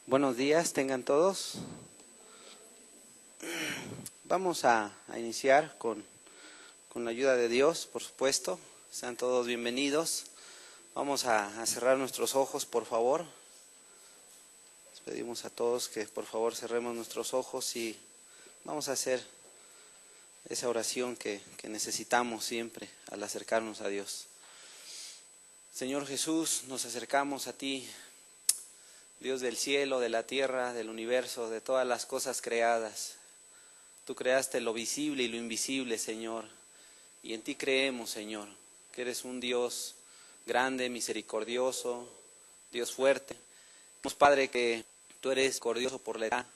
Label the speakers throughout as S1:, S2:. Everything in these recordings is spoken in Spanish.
S1: Buenos días, tengan todos. Vamos a iniciar con la ayuda de Dios, por supuesto. Sean todos bienvenidos. Vamos a cerrar nuestros ojos, por favor. Les pedimos a todos que por favor cerremos nuestros ojos y vamos a hacer esa oración que necesitamos siempre al acercarnos a Dios. Señor Jesús, nos acercamos a ti, Dios del cielo, de la tierra, del universo, de todas las cosas creadas. Tú creaste lo visible y lo invisible, Señor, y en ti creemos, Señor, que eres un Dios grande, misericordioso, Dios fuerte. Creemos, Padre, que tú eres misericordioso por la edad.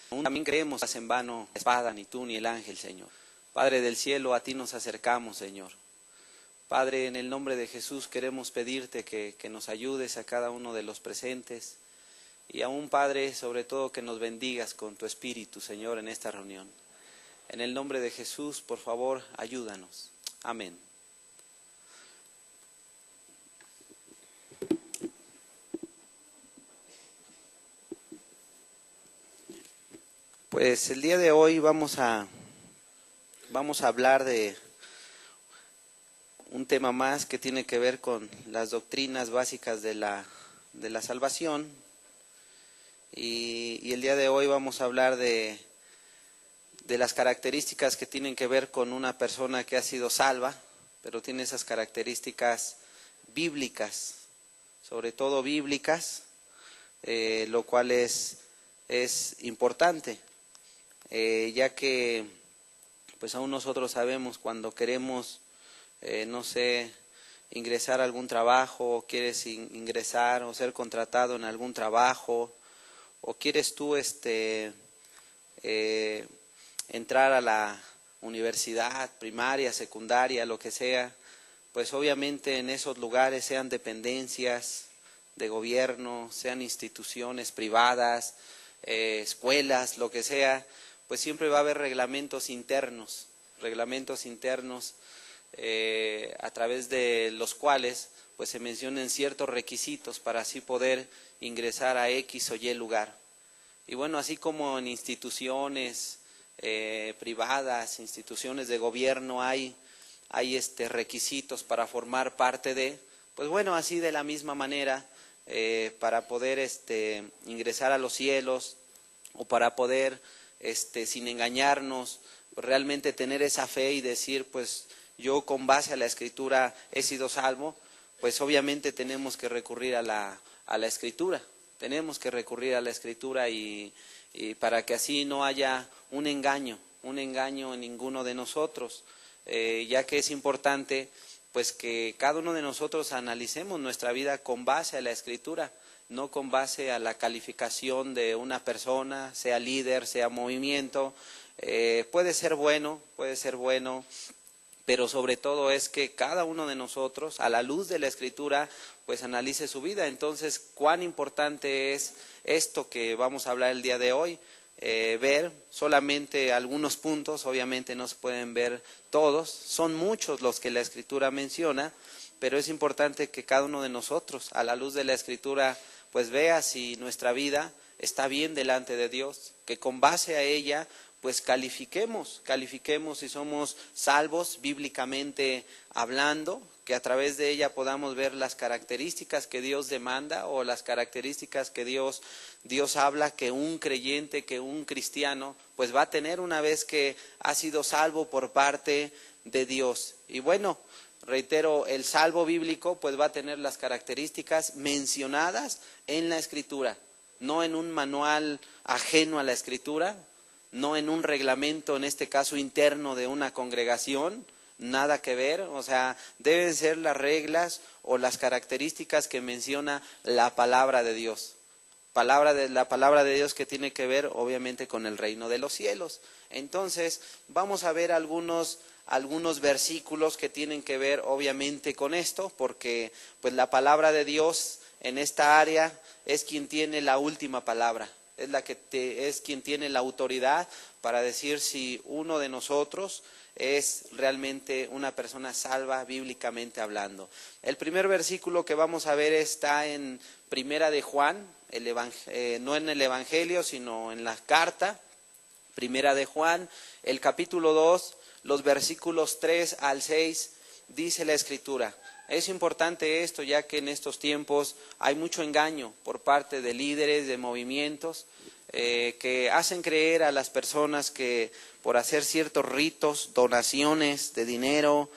S1: Aún también creemos que no en vano la espada, ni tú ni el ángel, Señor. Padre del cielo, a ti nos acercamos, Señor. Padre, en el nombre de Jesús queremos pedirte que nos ayudes a cada uno de los presentes. Y aún, Padre, sobre todo que nos bendigas con tu Espíritu, Señor, en esta reunión. En el nombre de Jesús, por favor, ayúdanos. Amén. Pues el día de hoy vamos a hablar de un tema más que tiene que ver con las doctrinas básicas de la salvación. Y el día de hoy vamos a hablar de las características que tienen que ver con una persona que ha sido salva, pero tiene esas características bíblicas, sobre todo bíblicas, lo cual es importante, ya que pues aún nosotros sabemos cuando queremos, ingresar a algún trabajo, o quieres ingresar o ser contratado en algún trabajo, o quieres tú entrar a la universidad, primaria, secundaria, lo que sea, pues obviamente en esos lugares, sean dependencias de gobierno, sean instituciones privadas, escuelas, lo que sea, pues siempre va a haber reglamentos internos a través de los cuales pues se mencionan ciertos requisitos para así poder ingresar a X o Y lugar. Y bueno, así como en instituciones privadas, instituciones de gobierno hay requisitos para formar parte de, pues bueno, así de la misma manera, para poder ingresar a los cielos, o para poder, sin engañarnos, realmente tener esa fe y decir, pues yo con base a la Escritura he sido salvo, pues obviamente tenemos que recurrir a la Escritura. Tenemos que recurrir a la Escritura y para que así no haya un engaño en ninguno de nosotros, ya que es importante pues que cada uno de nosotros analicemos nuestra vida con base a la Escritura, no con base a la calificación de una persona, sea líder, sea movimiento. Puede ser bueno, pero sobre todo es que cada uno de nosotros, a la luz de la Escritura, pues analice su vida. Entonces, cuán importante es esto que vamos a hablar el día de hoy, ver solamente algunos puntos, obviamente no se pueden ver todos, son muchos los que la Escritura menciona, pero es importante que cada uno de nosotros, a la luz de la Escritura, pues vea si nuestra vida está bien delante de Dios, que con base a ella pues califiquemos si somos salvos bíblicamente hablando, que a través de ella podamos ver las características que Dios demanda o las características que Dios habla que un creyente, que un cristiano pues va a tener una vez que ha sido salvo por parte de Dios. Y bueno, reitero, el salvo bíblico pues va a tener las características mencionadas en la Escritura, no en un manual ajeno a la Escritura, no en un reglamento, en este caso interno de una congregación, nada que ver, o sea, deben ser las reglas o las características que menciona la palabra de Dios. La palabra de Dios que tiene que ver obviamente con el reino de los cielos. Entonces, vamos a ver algunos versículos que tienen que ver obviamente con esto, porque pues la palabra de Dios en esta área es quien tiene la última palabra. Es quien tiene la autoridad para decir si uno de nosotros es realmente una persona salva bíblicamente hablando. El primer versículo que vamos a ver está en Primera de Juan, no en el Evangelio, sino en la carta, Primera de Juan, el capítulo 2, los versículos 3 al 6, dice la Escritura. Es importante esto, ya que en estos tiempos hay mucho engaño por parte de líderes, de movimientos, que hacen creer a las personas que por hacer ciertos ritos, donaciones de dinero,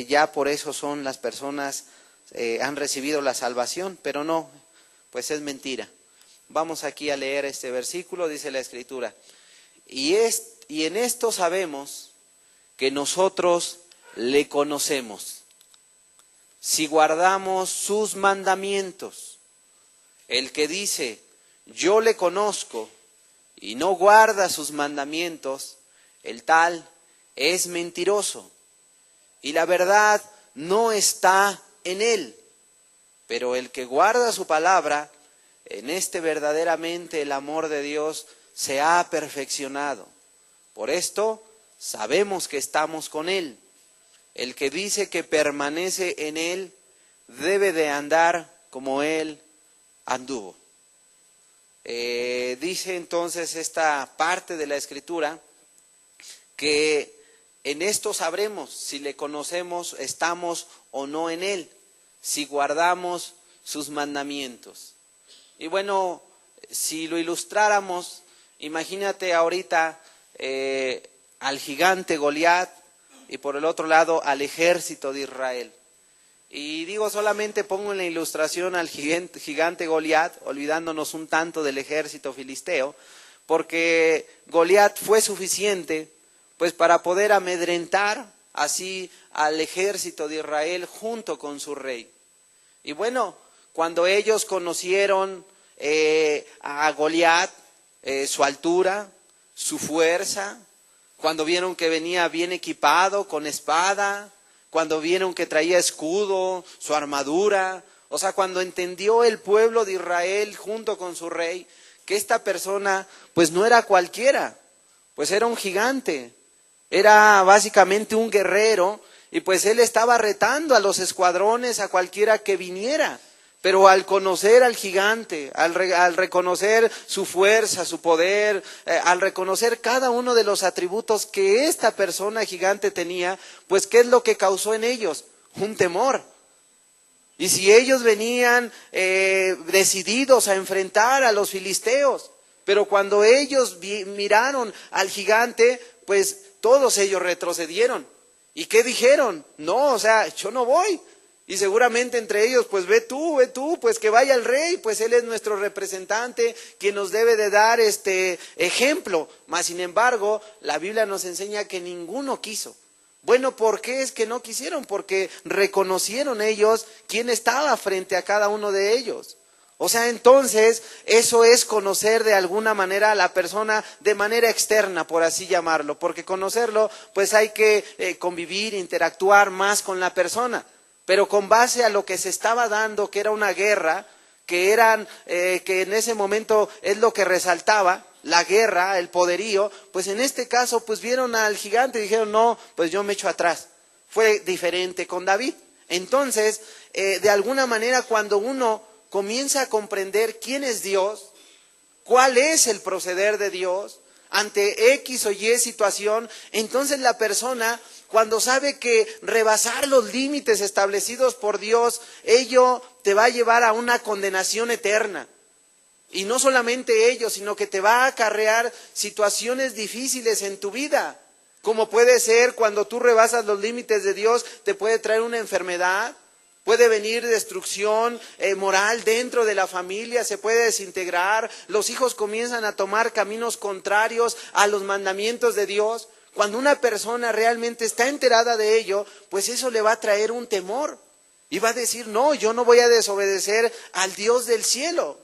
S1: ya por eso son las personas, han recibido la salvación, pero no, pues es mentira. Vamos aquí a leer este versículo, dice la Escritura. Y en esto sabemos que nosotros le conocemos, si guardamos sus mandamientos. El que dice, yo le conozco, y no guarda sus mandamientos, el tal es mentiroso, y la verdad no está en él. Pero el que guarda su palabra, en este verdaderamente el amor de Dios se ha perfeccionado. Por esto sabemos que estamos con Él. El que dice que permanece en Él debe de andar como Él anduvo. Dice entonces esta parte de la Escritura que en esto sabremos si le conocemos, estamos o no en Él, si guardamos sus mandamientos. Y bueno, si lo ilustráramos, imagínate ahorita al gigante Goliat y por el otro lado al ejército de Israel. Y digo, solamente pongo en la ilustración al gigante Goliat, olvidándonos un tanto del ejército filisteo, porque Goliat fue suficiente pues para poder amedrentar así al ejército de Israel junto con su rey. Y bueno, cuando ellos conocieron a Goliat, su altura, su fuerza, cuando vieron que venía bien equipado con espada, cuando vieron que traía escudo, su armadura, o sea, cuando entendió el pueblo de Israel junto con su rey, que esta persona pues no era cualquiera, pues era un gigante, era básicamente un guerrero, y pues él estaba retando a los escuadrones, a cualquiera que viniera. Pero al conocer al gigante, al reconocer su fuerza, su poder, al reconocer cada uno de los atributos que esta persona gigante tenía, pues ¿qué es lo que causó en ellos? Un temor. Y si ellos venían decididos a enfrentar a los filisteos, pero cuando ellos miraron al gigante, pues todos ellos retrocedieron. ¿Y qué dijeron? No, o sea, yo no voy. Y seguramente entre ellos, pues ve tú, pues que vaya el rey, pues él es nuestro representante, quien nos debe de dar este ejemplo. Mas sin embargo, la Biblia nos enseña que ninguno quiso. Bueno, ¿por qué es que no quisieron? Porque reconocieron ellos quién estaba frente a cada uno de ellos. O sea, entonces, eso es conocer de alguna manera a la persona de manera externa, por así llamarlo. Porque conocerlo, pues hay que convivir, interactuar más con la persona. Pero con base a lo que se estaba dando, que era una guerra, que en ese momento es lo que resaltaba, la guerra, el poderío, pues en este caso pues vieron al gigante y dijeron, no, pues yo me echo atrás. Fue diferente con David. Entonces, de alguna manera cuando uno comienza a comprender quién es Dios, cuál es el proceder de Dios, ante X o Y situación, entonces la persona, cuando sabe que rebasar los límites establecidos por Dios, ello te va a llevar a una condenación eterna. Y no solamente ello, sino que te va a acarrear situaciones difíciles en tu vida. Como puede ser cuando tú rebasas los límites de Dios, te puede traer una enfermedad. Puede venir destrucción moral dentro de la familia, se puede desintegrar, los hijos comienzan a tomar caminos contrarios a los mandamientos de Dios. Cuando una persona realmente está enterada de ello, pues eso le va a traer un temor. Y va a decir, no, yo no voy a desobedecer al Dios del cielo.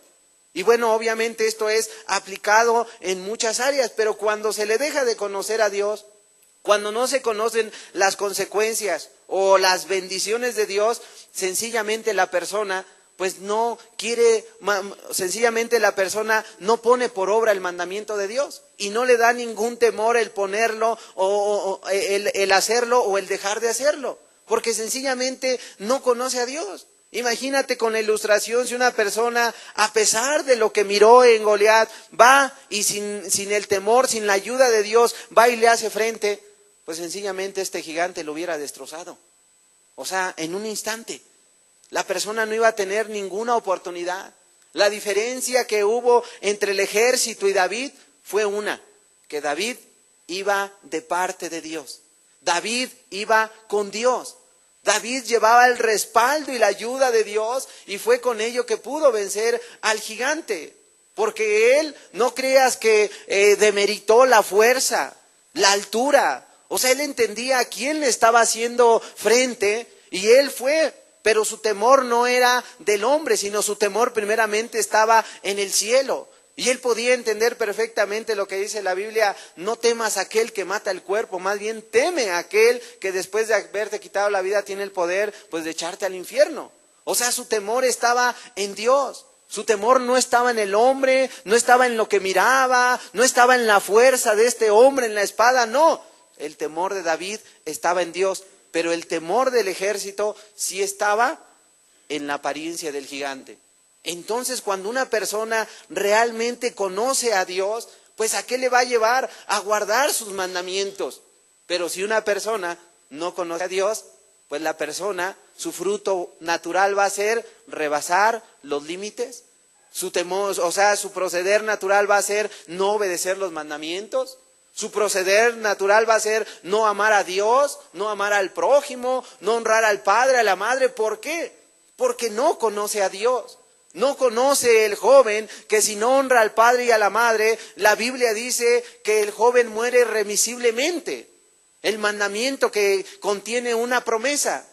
S1: Y bueno, obviamente esto es aplicado en muchas áreas, pero cuando se le deja de conocer a Dios, cuando no se conocen las consecuencias o las bendiciones de Dios, sencillamente la persona pues no quiere, sencillamente la persona no pone por obra el mandamiento de Dios y no le da ningún temor el ponerlo o el hacerlo o el dejar de hacerlo, porque sencillamente no conoce a Dios. Imagínate con la ilustración si una persona, a pesar de lo que miró en Goliat, va y sin el temor, sin la ayuda de Dios, va y le hace frente, pues sencillamente este gigante lo hubiera destrozado. O sea, en un instante. La persona no iba a tener ninguna oportunidad. La diferencia que hubo entre el ejército y David fue una, que David iba de parte de Dios. David iba con Dios. David llevaba el respaldo y la ayuda de Dios y fue con ello que pudo vencer al gigante. Porque él, no creas que demeritó la fuerza, la altura. O sea, él entendía a quién le estaba haciendo frente y él fue. Pero su temor no era del hombre, sino su temor primeramente estaba en el cielo. Y él podía entender perfectamente lo que dice la Biblia: no temas a aquel que mata el cuerpo, más bien teme a aquel que después de haberte quitado la vida tiene el poder pues de echarte al infierno. O sea, su temor estaba en Dios. Su temor no estaba en el hombre, no estaba en lo que miraba, no estaba en la fuerza de este hombre, en la espada, no. El temor de David estaba en Dios, pero el temor del ejército sí estaba en la apariencia del gigante. Entonces, cuando una persona realmente conoce a Dios, pues ¿a qué le va a llevar? A guardar sus mandamientos. Pero si una persona no conoce a Dios, pues la persona, su fruto natural va a ser rebasar los límites. Su temor, o sea, su proceder natural va a ser no obedecer los mandamientos. Su proceder natural va a ser no amar a Dios, no amar al prójimo, no honrar al padre, a la madre. ¿Por qué? Porque no conoce a Dios. No conoce el joven que si no honra al padre y a la madre, la Biblia dice que el joven muere irremisiblemente. El mandamiento que contiene una promesa.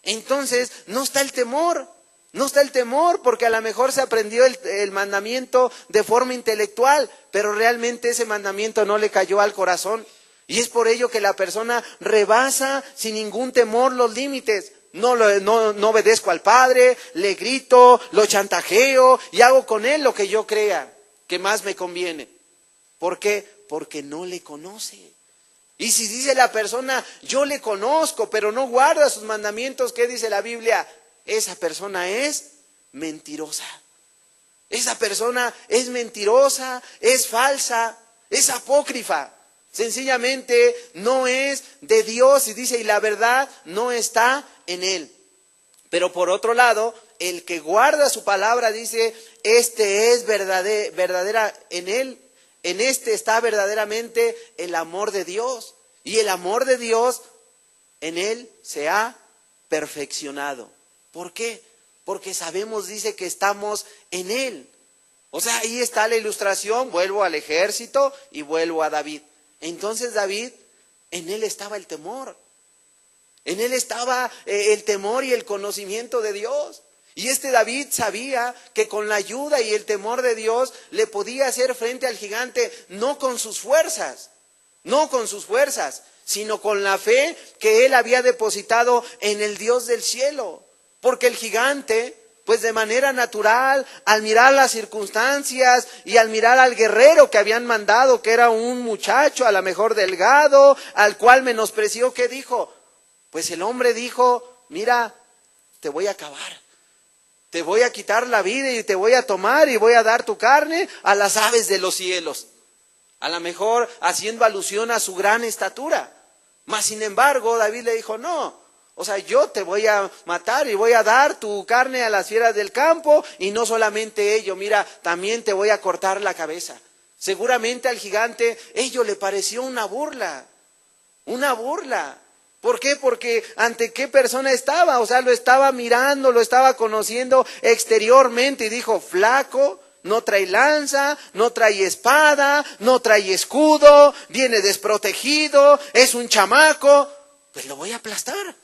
S1: Entonces, no está el temor. No está el temor porque a lo mejor se aprendió el mandamiento de forma intelectual, pero realmente ese mandamiento no le cayó al corazón. Y es por ello que la persona rebasa sin ningún temor los límites. No obedezco al padre, le grito, lo chantajeo y hago con él lo que yo crea que más me conviene. ¿Por qué? Porque no le conoce. Y si dice la persona, yo le conozco, pero no guarda sus mandamientos, ¿qué dice la Biblia? Esa persona es mentirosa. Esa persona es mentirosa, es falsa, es apócrifa. Sencillamente no es de Dios y dice, y la verdad no está en él. Pero por otro lado, el que guarda su palabra dice, este es verdadera en él. En este está verdaderamente el amor de Dios. Y el amor de Dios en él se ha perfeccionado. ¿Por qué? Porque sabemos, dice, que estamos en él. O sea, ahí está la ilustración. Vuelvo al ejército y vuelvo a David. Entonces David, en él estaba el temor. En él estaba el temor y el conocimiento de Dios. Y David sabía que con la ayuda y el temor de Dios le podía hacer frente al gigante, no con sus fuerzas, sino con la fe que él había depositado en el Dios del cielo. Porque el gigante, pues de manera natural, al mirar las circunstancias y al mirar al guerrero que habían mandado, que era un muchacho a lo mejor delgado, al cual menospreció, ¿qué dijo? Pues el hombre dijo, mira, te voy a acabar. Te voy a quitar la vida y te voy a tomar y voy a dar tu carne a las aves de los cielos. A lo mejor haciendo alusión a su gran estatura. Mas sin embargo, David le dijo, no, o sea, yo te voy a matar y voy a dar tu carne a las fieras del campo y no solamente ello, mira, también te voy a cortar la cabeza. Seguramente al gigante ello le pareció una burla. ¿Por qué? Porque ante qué persona estaba, o sea, lo estaba mirando, lo estaba conociendo exteriormente y dijo, flaco, no trae lanza, no trae espada, no trae escudo, viene desprotegido, es un chamaco, pues lo voy a aplastar.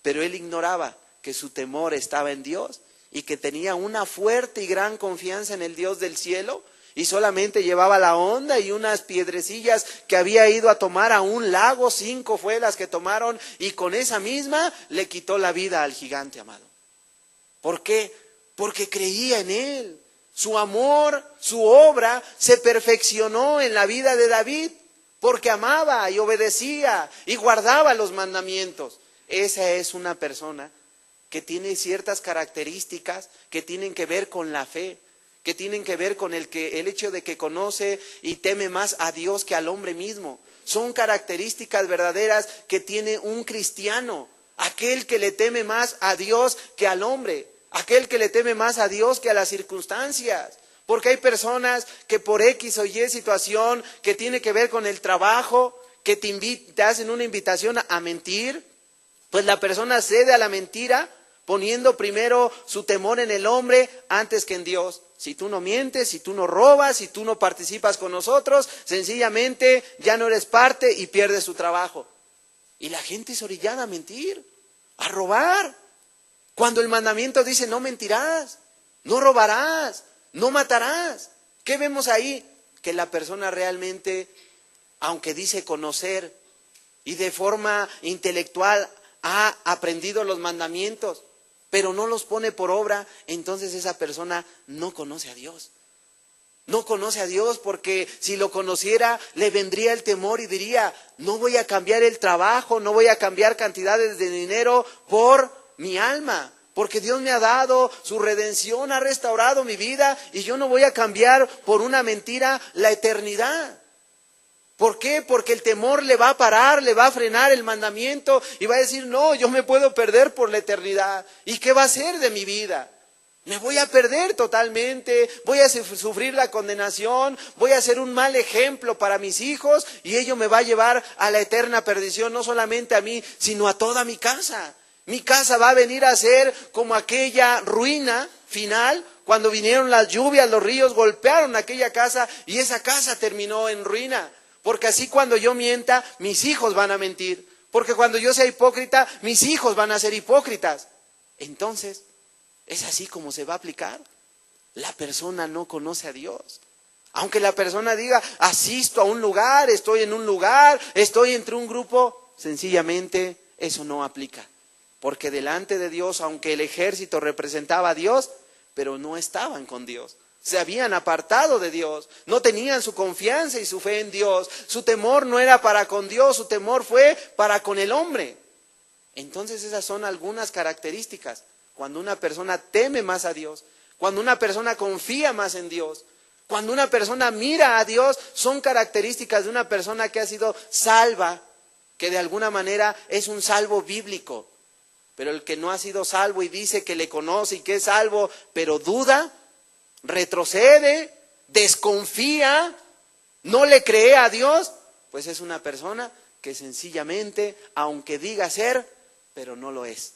S1: Pero él ignoraba que su temor estaba en Dios y que tenía una fuerte y gran confianza en el Dios del cielo. Y solamente llevaba la honda y unas piedrecillas que había ido a tomar a un lago, 5 fue las que tomaron, y con esa misma le quitó la vida al gigante, amado. ¿Por qué? Porque creía en él. Su amor, su obra se perfeccionó en la vida de David, porque amaba y obedecía y guardaba los mandamientos. Esa es una persona que tiene ciertas características que tienen que ver con la fe, que tienen que ver con el hecho de que conoce y teme más a Dios que al hombre mismo. Son características verdaderas que tiene un cristiano, aquel que le teme más a Dios que al hombre, aquel que le teme más a Dios que a las circunstancias. Porque hay personas que por X o Y situación que tiene que ver con el trabajo, que te hacen una invitación a mentir, pues la persona cede a la mentira poniendo primero su temor en el hombre antes que en Dios. Si tú no mientes, si tú no robas, si tú no participas con nosotros, sencillamente ya no eres parte y pierdes tu trabajo. Y la gente es orillada a mentir, a robar. Cuando el mandamiento dice no mentirás, no robarás, no matarás. ¿Qué vemos ahí? Que la persona realmente, aunque dice conocer y de forma intelectual ha aprendido los mandamientos, pero no los pone por obra, entonces esa persona no conoce a Dios. No conoce a Dios porque si lo conociera le vendría el temor y diría, no voy a cambiar el trabajo, no voy a cambiar cantidades de dinero por mi alma. Porque Dios me ha dado su redención, ha restaurado mi vida y yo no voy a cambiar por una mentira la eternidad. ¿Por qué? Porque el temor le va a parar, le va a frenar el mandamiento y va a decir, no, yo me puedo perder por la eternidad. ¿Y qué va a hacer de mi vida? Me voy a perder totalmente, voy a sufrir la condenación, voy a ser un mal ejemplo para mis hijos y ello me va a llevar a la eterna perdición, no solamente a mí, sino a toda mi casa. Mi casa va a venir a ser como aquella ruina final, cuando vinieron las lluvias, los ríos golpearon aquella casa y esa casa terminó en ruina. Porque así cuando yo mienta, mis hijos van a mentir. Porque cuando yo sea hipócrita, mis hijos van a ser hipócritas. Entonces, ¿es así como se va a aplicar? La persona no conoce a Dios. Aunque la persona diga, asisto a un lugar, estoy en un lugar, estoy entre un grupo, sencillamente eso no aplica. Porque delante de Dios, aunque el ejército representaba a Dios, pero no estaban con Dios. Se habían apartado de Dios, no tenían su confianza y su fe en Dios. Su temor no era para con Dios, su temor fue para con el hombre. Entonces esas son algunas características. Cuando una persona teme más a Dios, cuando una persona confía más en Dios, cuando una persona mira a Dios, son características de una persona que ha sido salva, que de alguna manera es un salvo bíblico. Pero el que no ha sido salvo y dice que le conoce y que es salvo, pero duda, retrocede, desconfía, no le cree a Dios, pues es una persona que sencillamente, aunque diga ser, pero no lo es.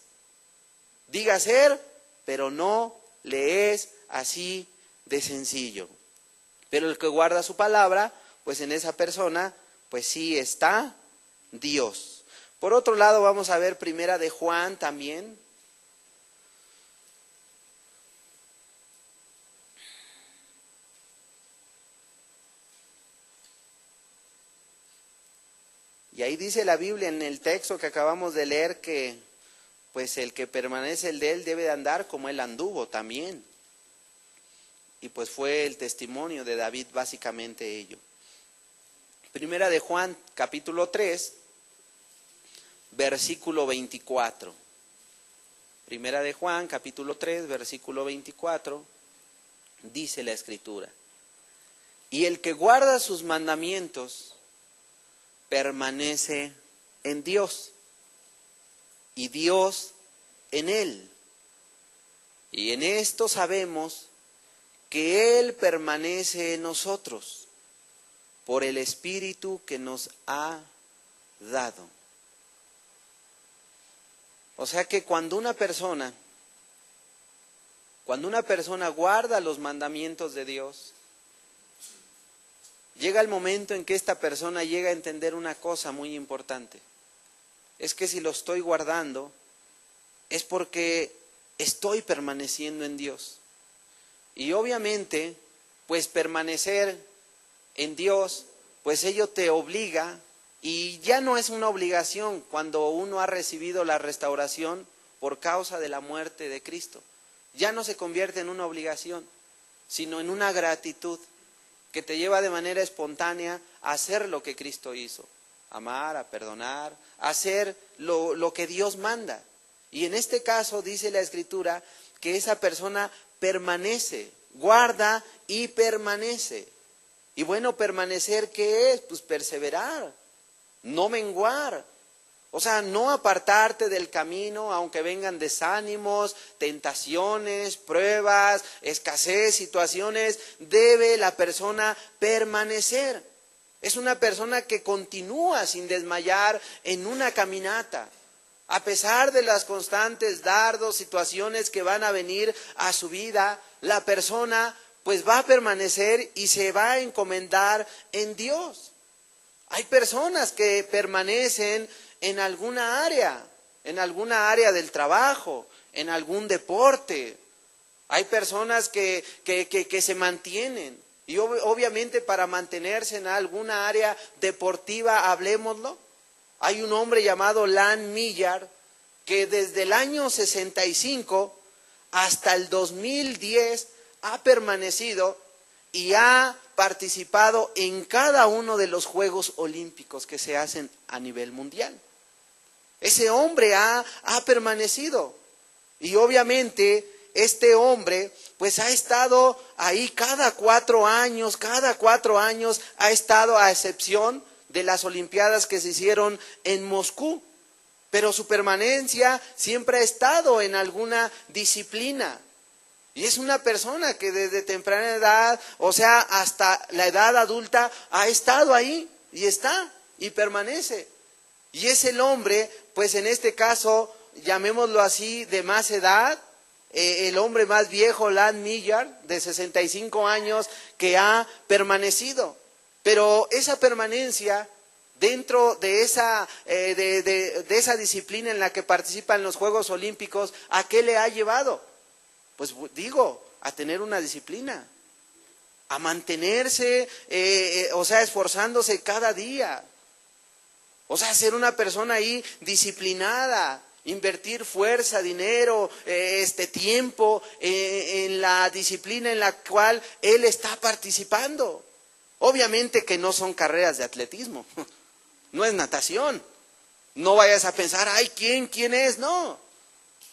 S1: Diga ser, pero no le es así de sencillo. Pero el que guarda su palabra, pues en esa persona, pues sí está Dios. Por otro lado, vamos a ver Primera de Juan también. Y ahí dice la Biblia en el texto que acabamos de leer que pues el que permanece el de él debe de andar como él anduvo también. Y pues fue el testimonio de David básicamente ello. Primera de Juan, capítulo 3, versículo 24. Primera de Juan, capítulo 3, versículo 24, dice la Escritura: y el que guarda sus mandamientos permanece en Dios, y Dios en él. Y en esto sabemos que Él permanece en nosotros, por el Espíritu que nos ha dado. O sea que cuando una persona guarda los mandamientos de Dios, llega el momento en que esta persona llega a entender una cosa muy importante. Es que si lo estoy guardando, es porque estoy permaneciendo en Dios. Y obviamente, pues permanecer en Dios, pues ello te obliga, y ya no es una obligación cuando uno ha recibido la restauración por causa de la muerte de Cristo. Ya no se convierte en una obligación, sino en una gratitud que te lleva de manera espontánea a hacer lo que Cristo hizo. Amar, a perdonar, a hacer lo que Dios manda. Y en este caso dice la Escritura que esa persona permanece, guarda y permanece. Y bueno, permanecer, ¿qué es? Pues perseverar, no menguar. O sea, no apartarte del camino, aunque vengan desánimos, tentaciones, pruebas, escasez, situaciones, debe la persona permanecer. Es una persona que continúa sin desmayar en una caminata. A pesar de las constantes dardos, situaciones que van a venir a su vida, la persona pues va a permanecer y se va a encomendar en Dios. Hay personas que permanecen en alguna área del trabajo, en algún deporte. Hay personas que se mantienen. Y obviamente para mantenerse en alguna área deportiva, hablemoslo. Hay un hombre llamado Lan Millard que desde el año 65 hasta el 2010 ha permanecido y ha participado en cada uno de los Juegos Olímpicos que se hacen a nivel mundial. Ese hombre ha permanecido y obviamente este hombre pues ha estado ahí cada 4 años ha estado, a excepción de las Olimpiadas que se hicieron en Moscú, pero su permanencia siempre ha estado en alguna disciplina. Y es una persona que desde temprana edad, o sea, hasta la edad adulta, ha estado ahí y está y permanece. Y es el hombre, pues en este caso, llamémoslo así, de más edad, el hombre más viejo, Lan Millard, de 65 años, que ha permanecido. Pero esa permanencia dentro de esa disciplina en la que participan los Juegos Olímpicos, ¿a qué le ha llevado? Pues digo, a tener una disciplina, a mantenerse, o sea, esforzándose cada día. O sea, ser una persona ahí disciplinada, invertir fuerza, dinero, tiempo en la disciplina en la cual él está participando. Obviamente que no son carreras de atletismo, no es natación. No vayas a pensar, ay, ¿quién es? No.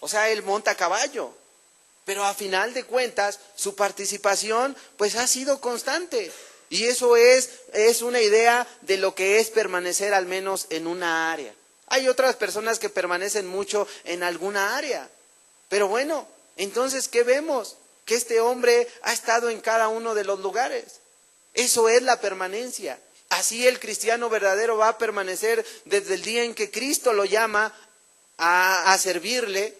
S1: O sea, él monta a caballo. Pero a final de cuentas, su participación pues ha sido constante. Y eso es una idea de lo que es permanecer al menos en una área. Hay otras personas que permanecen mucho en alguna área. Pero bueno, entonces, ¿qué vemos? Que este hombre ha estado en cada uno de los lugares. Eso es la permanencia. Así el cristiano verdadero va a permanecer desde el día en que Cristo lo llama a servirle,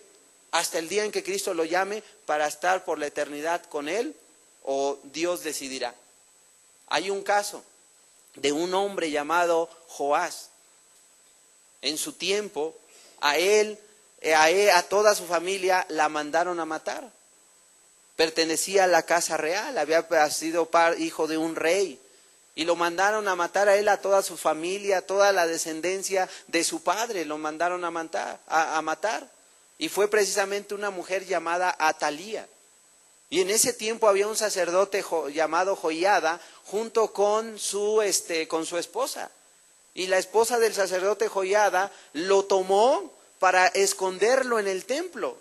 S1: hasta el día en que Cristo lo llame para estar por la eternidad con Él, o Dios decidirá. Hay un caso de un hombre llamado Joás. En su tiempo, a toda su familia la mandaron a matar. Pertenecía a la casa real, había sido hijo de un rey. Y lo mandaron a matar a él, a toda su familia, a toda la descendencia de su padre, lo mandaron a matar. Y fue precisamente una mujer llamada Atalía. Y en ese tiempo había un sacerdote llamado Joiada junto con su esposa. Y la esposa del sacerdote Joiada lo tomó para esconderlo en el templo.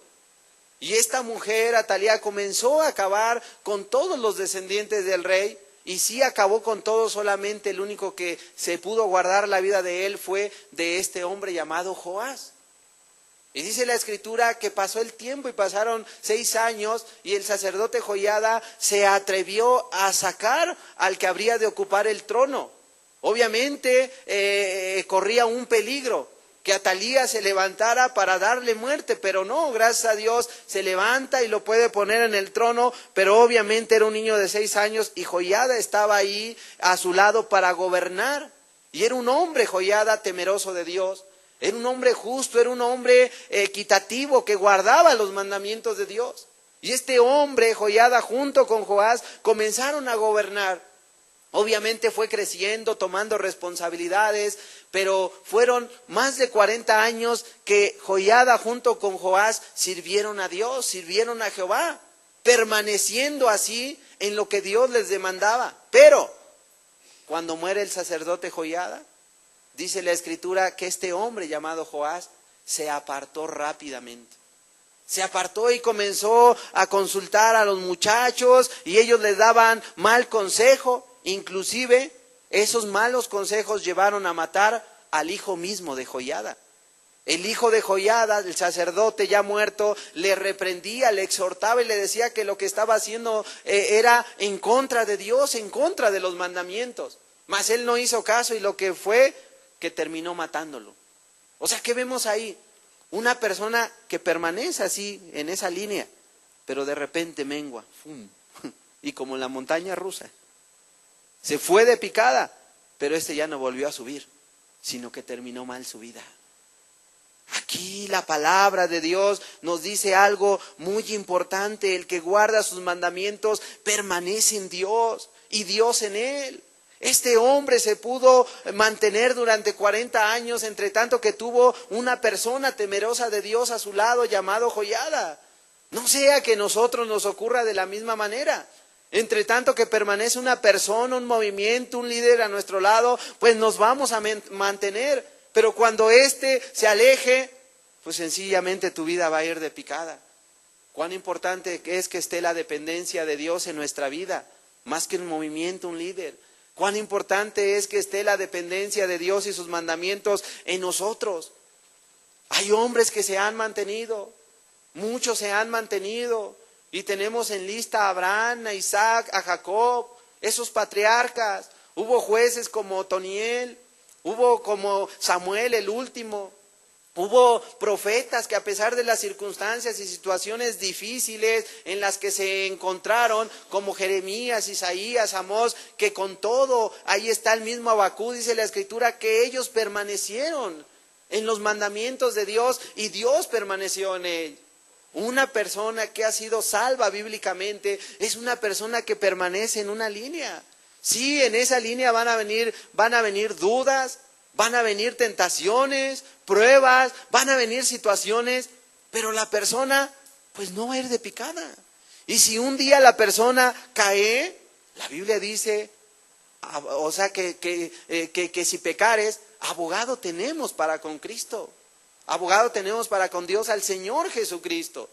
S1: Y esta mujer, Atalía, comenzó a acabar con todos los descendientes del rey. Y sí acabó con todos, solamente el único que se pudo guardar la vida de él fue de este hombre llamado Joás. Y dice la Escritura que pasó el tiempo y pasaron 6 años y el sacerdote Joiada se atrevió a sacar al que habría de ocupar el trono. Obviamente corría un peligro, que Atalía se levantara para darle muerte, pero no, gracias a Dios se levanta y lo puede poner en el trono, pero obviamente era un niño de 6 años y Joiada estaba ahí a su lado para gobernar. Y era un hombre, Joiada, temeroso de Dios. Era un hombre justo, era un hombre equitativo que guardaba los mandamientos de Dios. Y este hombre, Joiada, junto con Joás, comenzaron a gobernar. Obviamente fue creciendo, tomando responsabilidades, pero fueron más de 40 años que Joiada junto con Joás sirvieron a Dios, sirvieron a Jehová, permaneciendo así en lo que Dios les demandaba. Pero cuando muere el sacerdote Joiada, dice la Escritura que este hombre llamado Joás se apartó rápidamente. Se apartó y comenzó a consultar a los muchachos y ellos les daban mal consejo. Inclusive esos malos consejos llevaron a matar al hijo mismo de Joiada. El hijo de Joiada, el sacerdote ya muerto, le reprendía, le exhortaba y le decía que lo que estaba haciendo era en contra de Dios, en contra de los mandamientos. Mas él no hizo caso y lo que fue que terminó matándolo. O sea, ¿qué vemos ahí? Una persona que permanece así, en esa línea, pero de repente mengua. ¡Fum! Y como en la montaña rusa. Se fue de picada, pero ya no volvió a subir, sino que terminó mal su vida. Aquí la palabra de Dios nos dice algo muy importante. El que guarda sus mandamientos permanece en Dios y Dios en él. Este hombre se pudo mantener durante 40 años, entre tanto que tuvo una persona temerosa de Dios a su lado llamado Joiada. No sea que a nosotros nos ocurra de la misma manera. Entre tanto que permanece una persona, un movimiento, un líder a nuestro lado, pues nos vamos a mantener. Pero cuando se aleje, pues sencillamente tu vida va a ir de picada. Cuán importante es que esté la dependencia de Dios en nuestra vida, más que un movimiento, un líder. Cuán importante es que esté la dependencia de Dios y sus mandamientos en nosotros. Hay hombres que se han mantenido, muchos se han mantenido, y tenemos en lista a Abraham, a Isaac, a Jacob, esos patriarcas. Hubo jueces como Otoniel, hubo como Samuel el último. Hubo profetas que a pesar de las circunstancias y situaciones difíciles en las que se encontraron, como Jeremías, Isaías, Amós, que con todo, ahí está el mismo Habacuc, dice la Escritura, que ellos permanecieron en los mandamientos de Dios y Dios permaneció en él. Una persona que ha sido salva bíblicamente es una persona que permanece en una línea. Sí, en esa línea van a venir dudas, van a venir tentaciones, pruebas, van a venir situaciones, pero la persona pues no va a ir de picada. Y si un día la persona cae, la Biblia dice, o sea que si pecares, abogado tenemos para con Cristo. Abogado tenemos para con Dios al Señor Jesucristo.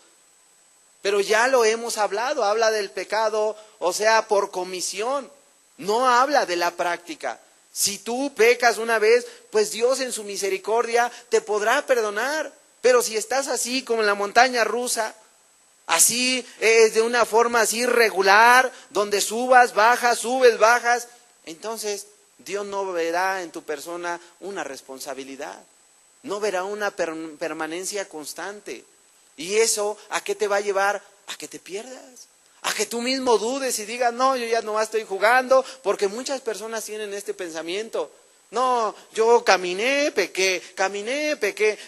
S1: Pero ya lo hemos hablado, habla del pecado, o sea, por comisión, no habla de la práctica. Si tú pecas una vez, pues Dios en su misericordia te podrá perdonar. Pero si estás así como en la montaña rusa, así de una forma así regular, donde subas, bajas, entonces Dios no verá en tu persona una responsabilidad. No verá una permanencia constante. ¿Y eso a qué te va a llevar? A que te pierdas. A que tú mismo dudes y digas, no, yo ya no estoy jugando, porque muchas personas tienen este pensamiento. No, yo caminé, pequé,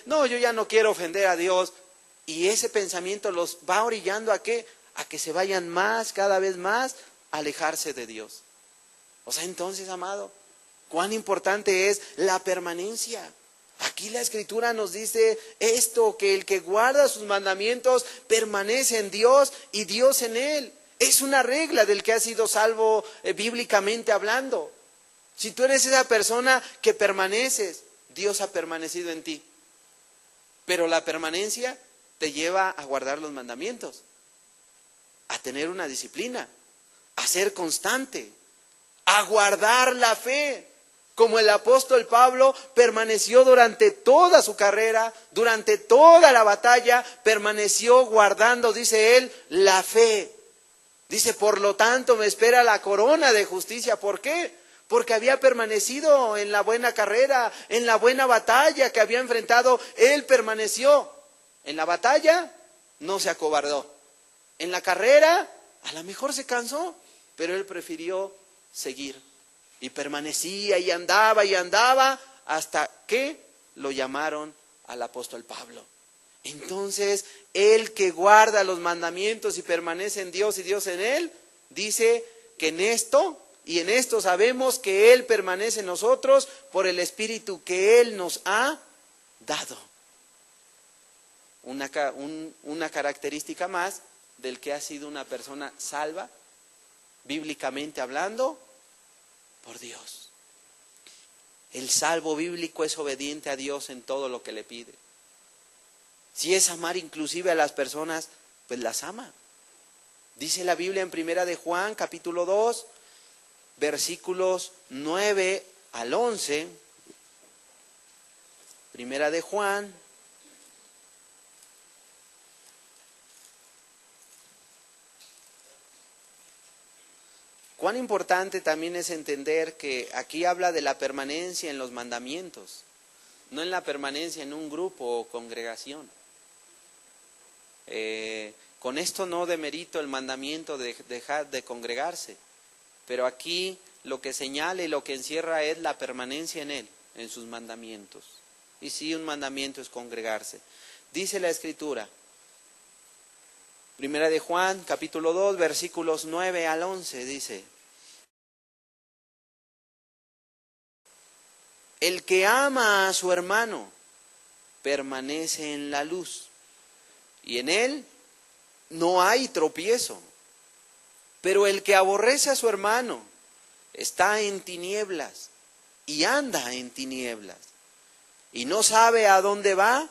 S1: no, yo ya no quiero ofender a Dios. Y ese pensamiento los va orillando ¿a qué? A que se vayan cada vez más, a alejarse de Dios. O sea, entonces, amado, cuán importante es la permanencia. Aquí la Escritura nos dice esto, que el que guarda sus mandamientos permanece en Dios y Dios en él. Es una regla del que ha sido salvo bíblicamente hablando. Si tú eres esa persona que permaneces, Dios ha permanecido en ti. Pero la permanencia te lleva a guardar los mandamientos, a tener una disciplina, a ser constante, a guardar la fe. Como el apóstol Pablo permaneció durante toda su carrera, durante toda la batalla, permaneció guardando, dice él, la fe. Dice, por lo tanto me espera la corona de justicia. ¿Por qué? Porque había permanecido en la buena carrera, en la buena batalla que había enfrentado. Él permaneció. En la batalla no se acobardó. En la carrera a lo mejor se cansó, pero él prefirió seguir. Y permanecía y andaba hasta que lo llamaron al apóstol Pablo. Entonces, el que guarda los mandamientos y permanece en Dios y Dios en él, dice que en esto sabemos que Él permanece en nosotros por el Espíritu que Él nos ha dado. Una característica más del que ha sido una persona salva, bíblicamente hablando, por Dios. El salvo bíblico es obediente a Dios en todo lo que le pide. Si es amar inclusive a las personas, pues las ama. Dice la Biblia en Primera de Juan, capítulo 2, versículos 9 al 11. Primera de Juan. Cuán importante también es entender que aquí habla de la permanencia en los mandamientos, no en la permanencia en un grupo o congregación. Con esto no demerito el mandamiento de dejar de congregarse, pero aquí lo que señala y lo que encierra es la permanencia en Él, en sus mandamientos. Y sí, un mandamiento es congregarse. Dice la Escritura, Primera de Juan, capítulo 2, versículos 9 al 11, dice: el que ama a su hermano permanece en la luz, y en él no hay tropiezo. Pero el que aborrece a su hermano está en tinieblas y anda en tinieblas, y no sabe a dónde va,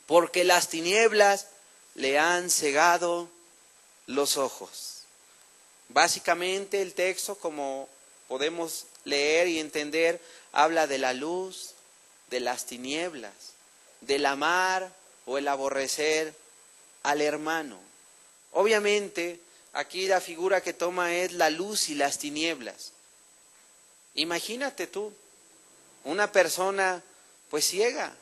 S1: porque las tinieblas le han cegado los ojos. Básicamente el texto, como podemos leer y entender, habla de la luz, de las tinieblas, del amar o el aborrecer al hermano. Obviamente, aquí la figura que toma es la luz y las tinieblas. Imagínate tú, una persona pues ciega,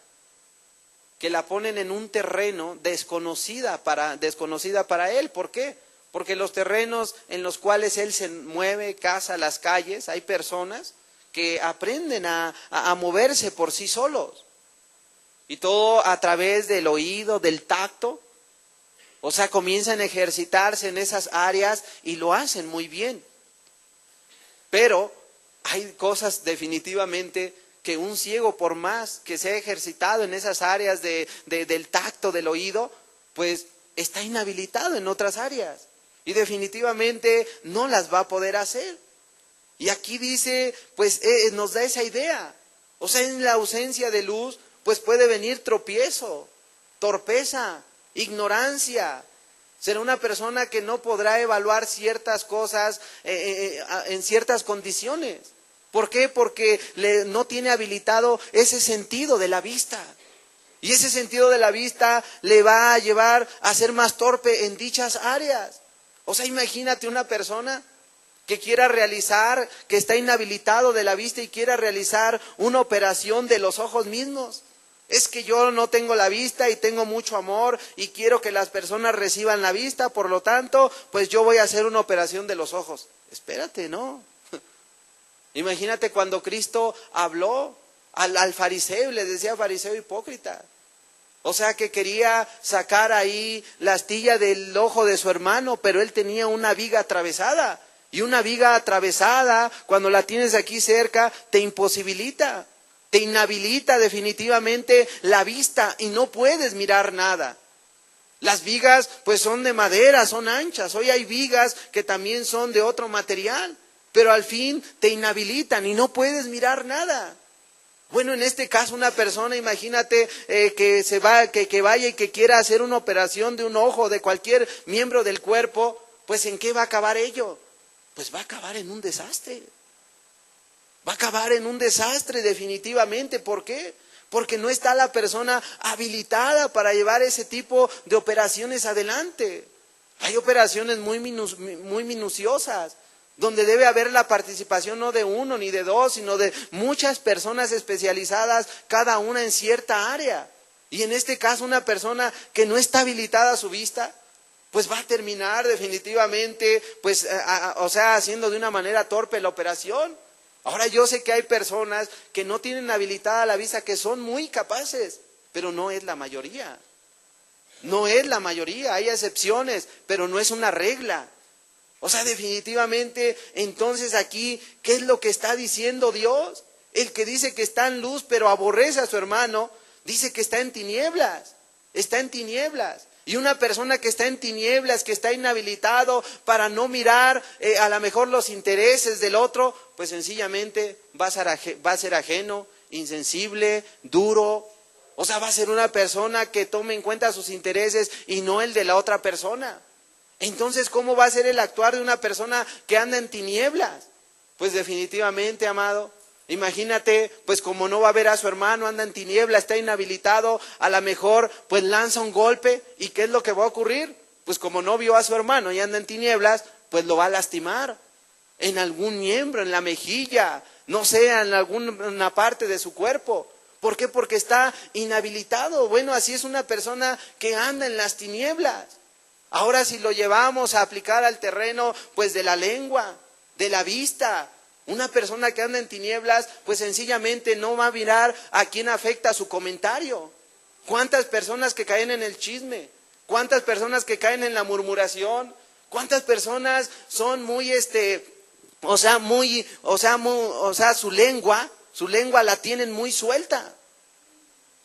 S1: que la ponen en un terreno desconocida para él. ¿Por qué? Porque los terrenos en los cuales él se mueve, caza las calles, hay personas que aprenden a moverse por sí solos. Y todo a través del oído, del tacto. O sea, comienzan a ejercitarse en esas áreas y lo hacen muy bien. Pero hay cosas definitivamente que un ciego, por más que se ha ejercitado en esas áreas del tacto, del oído, pues está inhabilitado en otras áreas. Y definitivamente no las va a poder hacer. Y aquí dice, pues nos da esa idea. O sea, en la ausencia de luz, pues puede venir tropiezo, torpeza, ignorancia. Será una persona que no podrá evaluar ciertas cosas en ciertas condiciones. ¿Por qué? Porque no tiene habilitado ese sentido de la vista. Y ese sentido de la vista le va a llevar a ser más torpe en dichas áreas. O sea, imagínate una persona que quiera realizar, que está inhabilitado de la vista y quiera realizar una operación de los ojos mismos. Es que yo no tengo la vista y tengo mucho amor y quiero que las personas reciban la vista, por lo tanto, pues yo voy a hacer una operación de los ojos. Espérate, ¿no? Imagínate cuando Cristo habló al fariseo y le decía fariseo hipócrita. O sea que quería sacar ahí la astilla del ojo de su hermano, pero él tenía una viga atravesada. Y una viga atravesada, cuando la tienes aquí cerca, te imposibilita, te inhabilita definitivamente la vista y no puedes mirar nada. Las vigas pues son de madera, son anchas. Hoy hay vigas que también son de otro material, pero al fin te inhabilitan y no puedes mirar nada. Bueno, en este caso una persona, imagínate que vaya y que quiera hacer una operación de un ojo, de cualquier miembro del cuerpo, pues ¿en qué va a acabar ello? Pues va a acabar en un desastre. Va a acabar en un desastre definitivamente. ¿Por qué? Porque no está la persona habilitada para llevar ese tipo de operaciones adelante. Hay operaciones muy minuciosas, donde debe haber la participación no de uno ni de dos, sino de muchas personas especializadas, cada una en cierta área. Y en este caso una persona que no está habilitada a su vista, pues va a terminar definitivamente, pues, haciendo de una manera torpe la operación. Ahora yo sé que hay personas que no tienen habilitada la vista, que son muy capaces, pero no es la mayoría. No es la mayoría, hay excepciones, pero no es una regla. O sea, definitivamente, entonces aquí, ¿qué es lo que está diciendo Dios? El que dice que está en luz, pero aborrece a su hermano, dice que está en tinieblas. Está en tinieblas. Y una persona que está en tinieblas, que está inhabilitado para no mirar a lo mejor los intereses del otro, pues sencillamente va a ser ajeno, insensible, duro. O sea, va a ser una persona que tome en cuenta sus intereses y no el de la otra persona. Entonces, ¿cómo va a ser el actuar de una persona que anda en tinieblas? Pues definitivamente, amado, imagínate, pues como no va a ver a su hermano, anda en tinieblas, está inhabilitado, a lo mejor pues lanza un golpe, ¿y qué es lo que va a ocurrir? Pues como no vio a su hermano y anda en tinieblas, pues lo va a lastimar en algún miembro, en la mejilla, no sé, en alguna parte de su cuerpo. ¿Por qué? Porque está inhabilitado. Bueno, así es una persona que anda en las tinieblas. Ahora si lo llevamos a aplicar al terreno pues de la lengua, de la vista, una persona que anda en tinieblas pues sencillamente no va a mirar a quién afecta su comentario. ¿Cuántas personas que caen en el chisme? ¿Cuántas personas que caen en la murmuración? ¿Cuántas personas son muy su lengua la tienen muy suelta?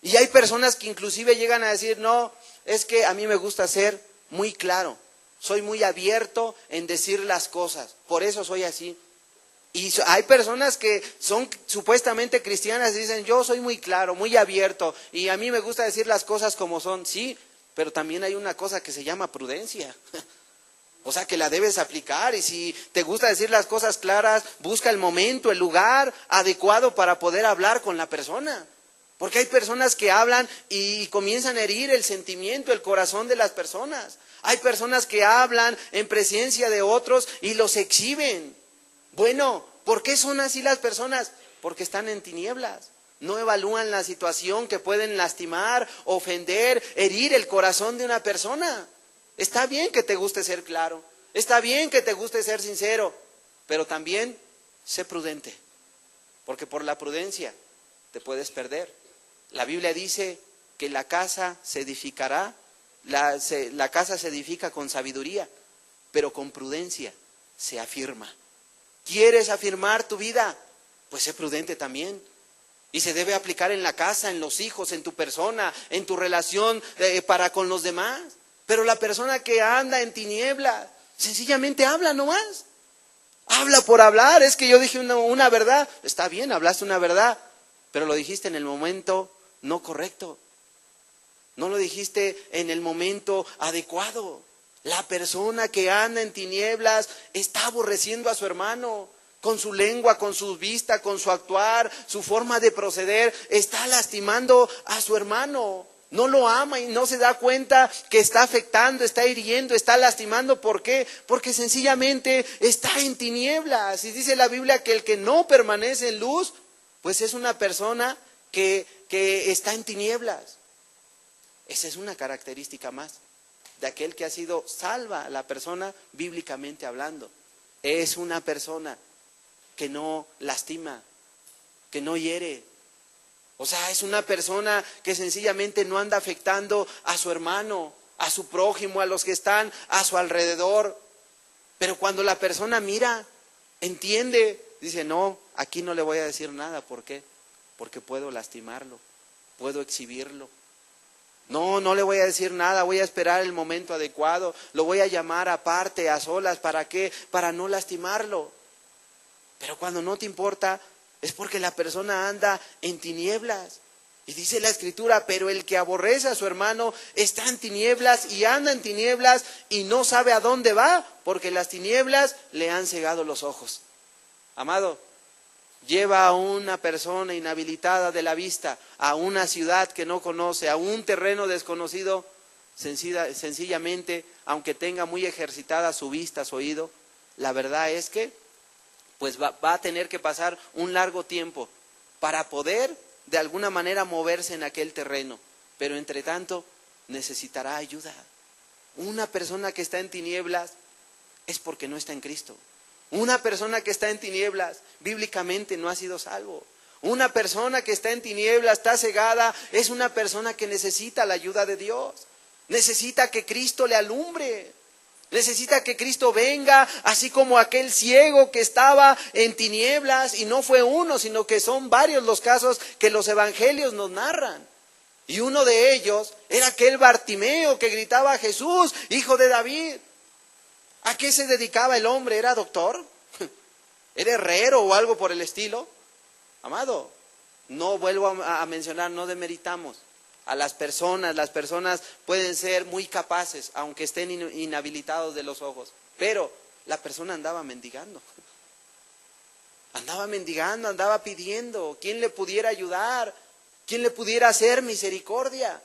S1: Y hay personas que inclusive llegan a decir, no, es que a mí me gusta ser muy claro, soy muy abierto en decir las cosas, por eso soy así. Y hay personas que son supuestamente cristianas y dicen, yo soy muy claro, muy abierto, y a mí me gusta decir las cosas como son. Sí, pero también hay una cosa que se llama prudencia. O sea, que la debes aplicar, y si te gusta decir las cosas claras, busca el momento, el lugar adecuado para poder hablar con la persona. Porque hay personas que hablan y comienzan a herir el sentimiento, el corazón de las personas. Hay personas que hablan en presencia de otros y los exhiben. Bueno, ¿por qué son así las personas? Porque están en tinieblas. No evalúan la situación, que pueden lastimar, ofender, herir el corazón de una persona. Está bien que te guste ser claro, está bien que te guste ser sincero, pero también sé prudente, porque por la prudencia te puedes perder. La Biblia dice que la casa se edificará, la casa se edifica con sabiduría, pero con prudencia se afirma. ¿Quieres afirmar tu vida? Pues sé prudente también. Y se debe aplicar en la casa, en los hijos, en tu persona, en tu relación para con los demás. Pero la persona que anda en tinieblas, sencillamente habla nomás. Habla por hablar. Es que yo dije una verdad. Está bien, hablaste una verdad, pero lo dijiste en el momento no correcto. No lo dijiste en el momento adecuado. La persona que anda en tinieblas está aborreciendo a su hermano. Con su lengua, con su vista, con su actuar, su forma de proceder, está lastimando a su hermano. No lo ama y no se da cuenta que está afectando, está hiriendo, está lastimando. ¿Por qué? Porque sencillamente está en tinieblas. Y dice la Biblia que el que no permanece en luz, pues es una persona que está en tinieblas. Esa es una característica más de aquel que ha sido salva, la persona bíblicamente hablando. Es una persona que no lastima, que no hiere. O sea, es una persona que sencillamente no anda afectando a su hermano, a su prójimo, a los que están a su alrededor. Pero cuando la persona mira, entiende, dice, no, aquí no le voy a decir nada. ¿Por qué? Porque puedo lastimarlo, puedo exhibirlo. No le voy a decir nada, voy a esperar el momento adecuado, lo voy a llamar aparte, a solas. ¿Para qué? Para no lastimarlo. Pero cuando no te importa, es porque la persona anda en tinieblas. Y dice la Escritura, pero el que aborrece a su hermano está en tinieblas y anda en tinieblas y no sabe a dónde va, porque las tinieblas le han cegado los ojos. Amado, lleva a una persona inhabilitada de la vista a una ciudad que no conoce, a un terreno desconocido, sencillamente, aunque tenga muy ejercitada su vista, su oído, la verdad es que pues va a tener que pasar un largo tiempo para poder de alguna manera moverse en aquel terreno, pero entre tanto necesitará ayuda. Una persona que está en tinieblas es porque no está en Cristo. Una persona que está en tinieblas bíblicamente no ha sido salvo. Una persona que está en tinieblas, está cegada, es una persona que necesita la ayuda de Dios. Necesita que Cristo le alumbre. Necesita que Cristo venga, así como aquel ciego que estaba en tinieblas, y no fue uno, sino que son varios los casos que los evangelios nos narran. Y uno de ellos era aquel Bartimeo que gritaba a Jesús, hijo de David. ¿A qué se dedicaba el hombre? ¿Era doctor? ¿Era herrero o algo por el estilo? Amado, no vuelvo a mencionar, no demeritamos. a las personas pueden ser muy capaces, aunque estén inhabilitados de los ojos, pero la persona andaba mendigando, andaba pidiendo, ¿quién le pudiera ayudar? ¿Quién le pudiera hacer misericordia?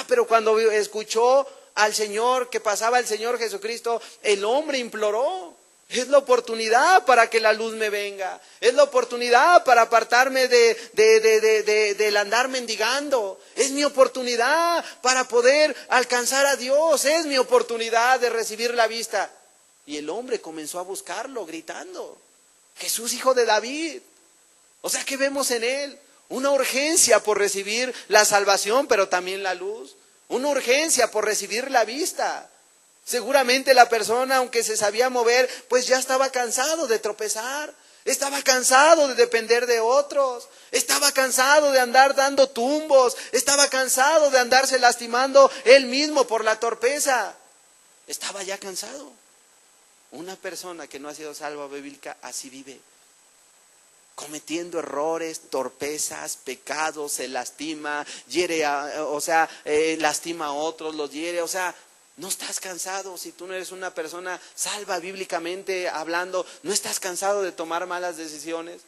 S1: Pero cuando escuchó al Señor, que pasaba el Señor Jesucristo, el hombre imploró. Es la oportunidad para que la luz me venga. Es la oportunidad para apartarme del andar mendigando. Es mi oportunidad para poder alcanzar a Dios. Es mi oportunidad de recibir la vista. Y el hombre comenzó a buscarlo gritando: Jesús, hijo de David. O sea, ¿qué vemos en él? Una urgencia por recibir la salvación, pero también la luz. Una urgencia por recibir la vista. Seguramente la persona, aunque se sabía mover, pues ya estaba cansado de tropezar. Estaba cansado de depender de otros. Estaba cansado de andar dando tumbos. Estaba cansado de andarse lastimando él mismo por la torpeza. Estaba ya cansado. Una persona que no ha sido salva bíblica así vive, cometiendo errores, torpezas, pecados, se lastima, lastima a otros, los hiere. O sea, no estás cansado. Si tú no eres una persona salva bíblicamente hablando, no estás cansado de tomar malas decisiones.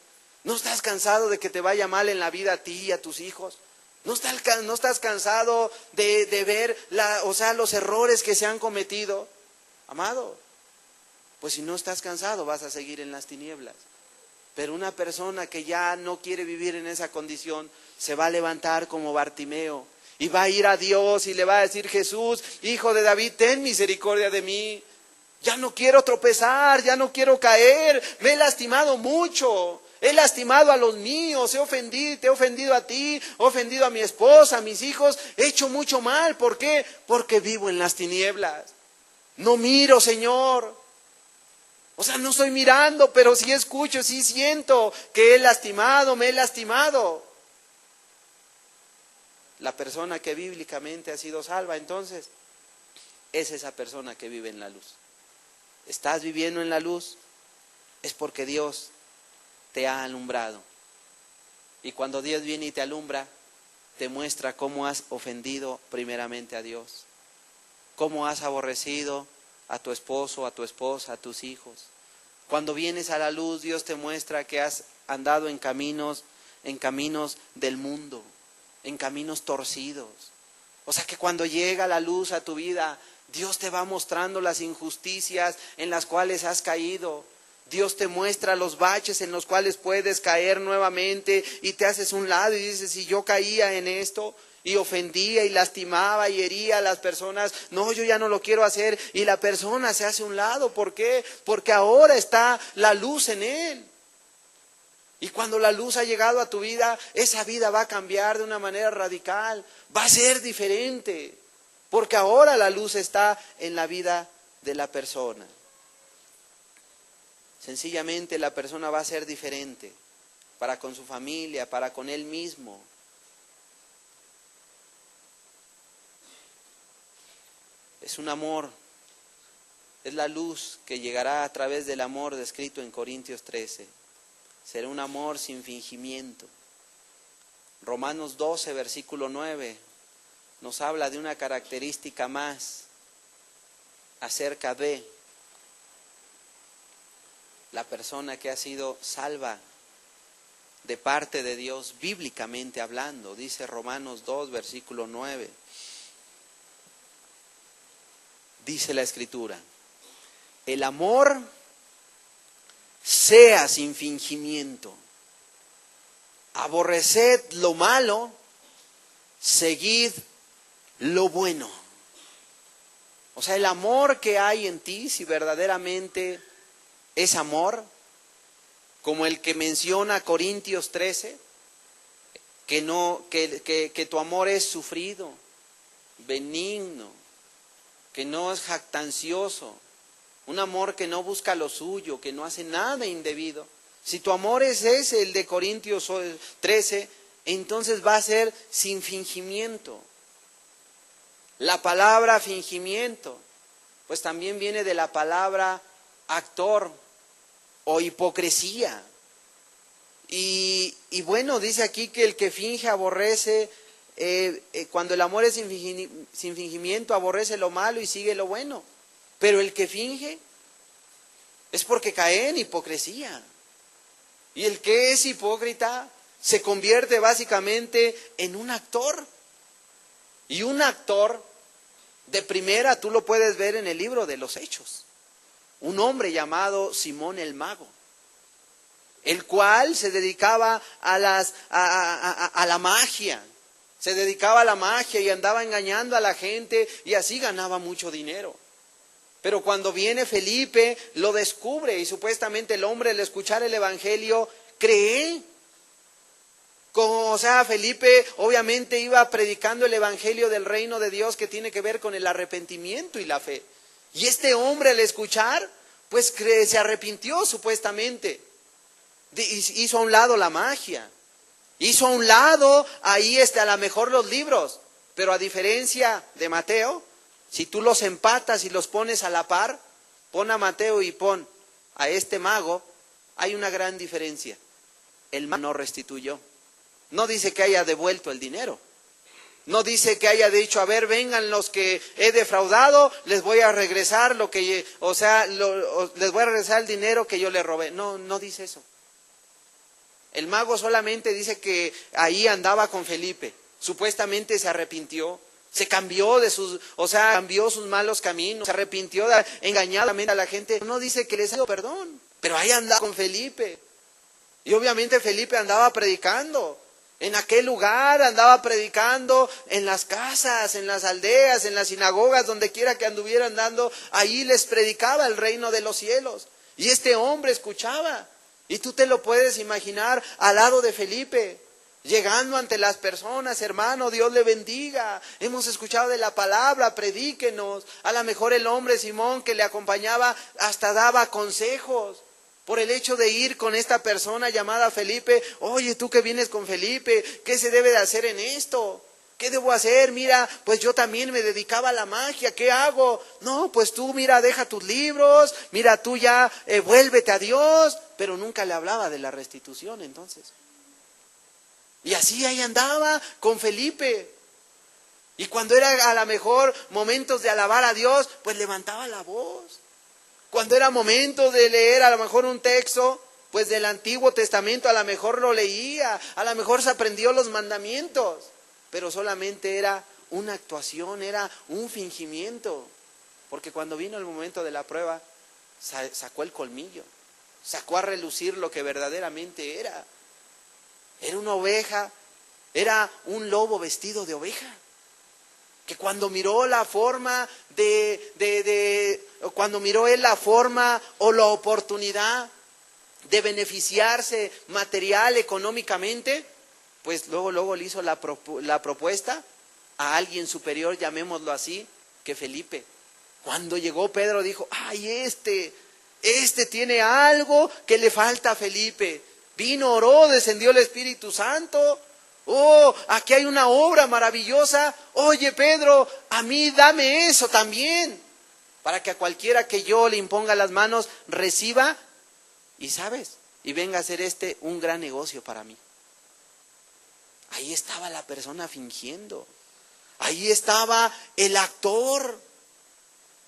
S1: No estás cansado de que te vaya mal en la vida a ti y a tus hijos. No estás cansado de ver los errores que se han cometido. Amado, pues si no estás cansado vas a seguir en las tinieblas. Pero una persona que ya no quiere vivir en esa condición se va a levantar como Bartimeo y va a ir a Dios y le va a decir: Jesús, hijo de David, ten misericordia de mí. Ya no quiero tropezar, ya no quiero caer, me he lastimado mucho, he lastimado a los míos, te he ofendido a ti, he ofendido a mi esposa, a mis hijos, he hecho mucho mal. ¿Por qué? Porque vivo en las tinieblas. No miro, Señor. O sea, no estoy mirando, pero sí escucho, sí siento que me he lastimado. La persona que bíblicamente ha sido salva, entonces, es esa persona que vive en la luz. ¿Estás viviendo en la luz? Es porque Dios te ha alumbrado. Y cuando Dios viene y te alumbra, te muestra cómo has ofendido primeramente a Dios. Cómo has aborrecido a tu esposo, a tu esposa, a tus hijos. Cuando vienes a la luz, Dios te muestra que has andado en caminos del mundo, en caminos torcidos. O sea que cuando llega la luz a tu vida, Dios te va mostrando las injusticias en las cuales has caído. Dios te muestra los baches en los cuales puedes caer nuevamente y te haces un lado y dices: si yo caía en esto y ofendía y lastimaba y hería a las personas, no, yo ya no lo quiero hacer. Y la persona se hace un lado. ¿Por qué? Porque ahora está la luz en él. Y cuando la luz ha llegado a tu vida, esa vida va a cambiar de una manera radical, va a ser diferente, porque ahora la luz está en la vida de la persona. Sencillamente la persona va a ser diferente para con su familia, para con él mismo. Es un amor, es la luz que llegará a través del amor descrito en Corintios 13. Será un amor sin fingimiento. Romanos 12, versículo 9, nos habla de una característica más acerca de la persona que ha sido salva de parte de Dios, bíblicamente hablando. Dice Romanos 2, versículo 9. Dice la Escritura: el amor sea sin fingimiento, aborreced lo malo, seguid lo bueno. O sea, el amor que hay en ti, si verdaderamente es amor, como el que menciona Corintios 13, que tu amor es sufrido, benigno, que no es jactancioso, un amor que no busca lo suyo, que no hace nada indebido. Si tu amor es ese, el de Corintios 13, entonces va a ser sin fingimiento. La palabra fingimiento, pues también viene de la palabra actor o hipocresía. Y bueno, dice aquí que el que finge aborrece cuando el amor es sin fingimiento, aborrece lo malo y sigue lo bueno. Pero el que finge es porque cae en hipocresía. Y el que es hipócrita se convierte básicamente en un actor. Y un actor de primera tú lo puedes ver en el libro de los Hechos. Un hombre llamado Simón el Mago, el cual se dedicaba a la magia. Se dedicaba a la magia y andaba engañando a la gente y así ganaba mucho dinero. Pero cuando viene Felipe, lo descubre y supuestamente el hombre al escuchar el evangelio cree. O sea, Felipe obviamente iba predicando el evangelio del reino de Dios que tiene que ver con el arrepentimiento y la fe. Y este hombre al escuchar, pues se arrepintió supuestamente. Hizo a un lado la magia. Hizo a un lado ahí a lo mejor los libros. Pero a diferencia de Mateo, si tú los empatas y los pones a la par, pon a Mateo y pon a este mago, hay una gran diferencia. El mago no restituyó. No dice que haya devuelto el dinero. No dice que haya dicho, a ver, vengan los que he defraudado, les voy a regresar les voy a regresar el dinero que yo le robé. No, no dice eso. El mago solamente dice que ahí andaba con Felipe. Supuestamente se arrepintió. Se cambió cambió sus malos caminos, se arrepintió de engañar a la gente. No dice que les dio perdón, pero ahí andaba con Felipe. Y obviamente Felipe andaba predicando. En aquel lugar andaba predicando, en las casas, en las aldeas, en las sinagogas, donde quiera que anduviera andando, ahí les predicaba el reino de los cielos. Y este hombre escuchaba. Y tú te lo puedes imaginar al lado de Felipe, llegando ante las personas, hermano, Dios le bendiga, hemos escuchado de la palabra, predíquenos. A lo mejor el hombre Simón que le acompañaba hasta daba consejos. Por el hecho de ir con esta persona llamada Felipe, oye, tú que vienes con Felipe, ¿qué se debe de hacer en esto? ¿Qué debo hacer? Mira, pues yo también me dedicaba a la magia, ¿qué hago? No, pues tú mira, deja tus libros, mira, tú ya vuélvete a Dios, pero nunca le hablaba de la restitución entonces. Y así ahí andaba con Felipe. Y cuando era a lo mejor momentos de alabar a Dios, pues levantaba la voz. Cuando era momento de leer a lo mejor un texto, pues del Antiguo Testamento, a lo mejor lo leía, a lo mejor se aprendió los mandamientos, pero solamente era una actuación, era un fingimiento, porque cuando vino el momento de la prueba, sacó el colmillo, sacó a relucir lo que verdaderamente era. Era una oveja, era un lobo vestido de oveja. Que cuando miró la forma cuando miró él la forma o la oportunidad de beneficiarse material, económicamente, pues luego le hizo la propuesta a alguien superior, llamémoslo así, que Felipe. Cuando llegó Pedro dijo, ay, este tiene algo que le falta a Felipe. Vino, oró, descendió el Espíritu Santo. Oh, aquí hay una obra maravillosa. Oye, Pedro, a mí dame eso también, para que a cualquiera que yo le imponga las manos reciba y venga a hacer un gran negocio para mí. Ahí estaba la persona fingiendo. Ahí estaba el actor.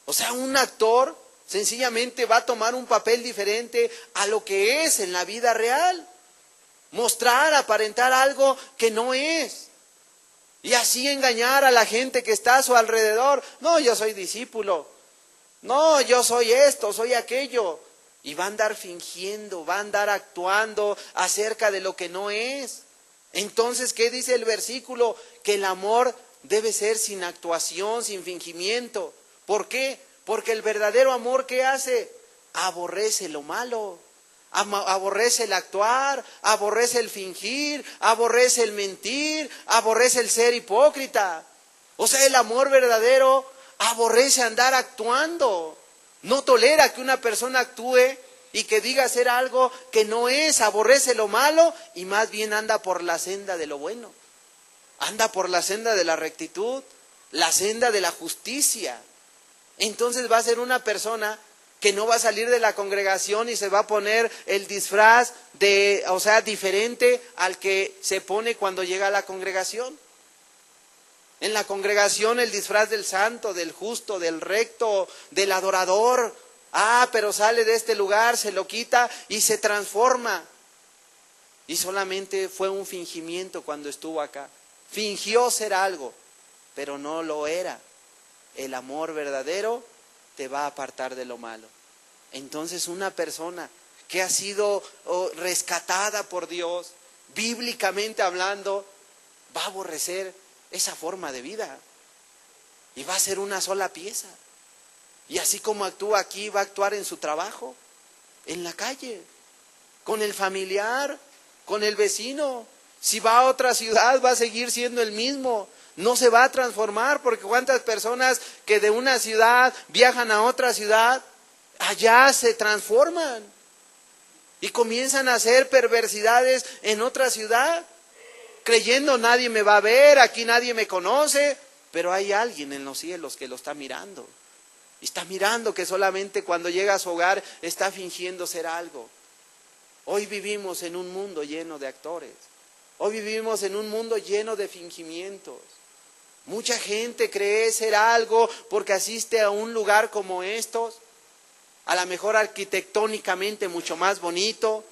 S1: O sea, un actor sencillamente va a tomar un papel diferente a lo que es en la vida real. Mostrar, aparentar algo que no es. Y así engañar a la gente que está a su alrededor. No, yo soy discípulo. No, yo soy esto, soy aquello. Y va a andar fingiendo, va a andar actuando acerca de lo que no es. Entonces, ¿qué dice el versículo? Que el amor debe ser sin actuación, sin fingimiento. ¿Por qué? Porque el verdadero amor, ¿qué hace? Aborrece lo malo. Aborrece el actuar, aborrece el fingir, aborrece el mentir, aborrece el ser hipócrita. O sea, el amor verdadero aborrece andar actuando. No tolera que una persona actúe y que diga hacer algo que no es, aborrece lo malo y más bien anda por la senda de lo bueno. Anda por la senda de la rectitud, la senda de la justicia. Entonces va a ser una persona que no va a salir de la congregación y se va a poner el disfraz diferente al que se pone cuando llega a la congregación. En la congregación el disfraz del santo, del justo, del recto, del adorador. Pero sale de este lugar, se lo quita y se transforma. Y solamente fue un fingimiento cuando estuvo acá. Fingió ser algo, pero no lo era. El amor verdadero te va a apartar de lo malo. Entonces una persona que ha sido rescatada por Dios, bíblicamente hablando, va a aborrecer esa forma de vida. Y va a ser una sola pieza. Y así como actúa aquí, va a actuar en su trabajo, en la calle, con el familiar, con el vecino. Si va a otra ciudad, va a seguir siendo el mismo. No se va a transformar, porque cuántas personas que de una ciudad viajan a otra ciudad, allá se transforman y comienzan a hacer perversidades en otra ciudad, creyendo nadie me va a ver, aquí nadie me conoce, pero hay alguien en los cielos que lo está mirando. Y está mirando que solamente cuando llega a su hogar está fingiendo ser algo. Hoy vivimos en un mundo lleno de actores. Hoy vivimos en un mundo lleno de fingimientos. Mucha gente cree ser algo porque asiste a un lugar como estos, a lo mejor arquitectónicamente mucho más bonito,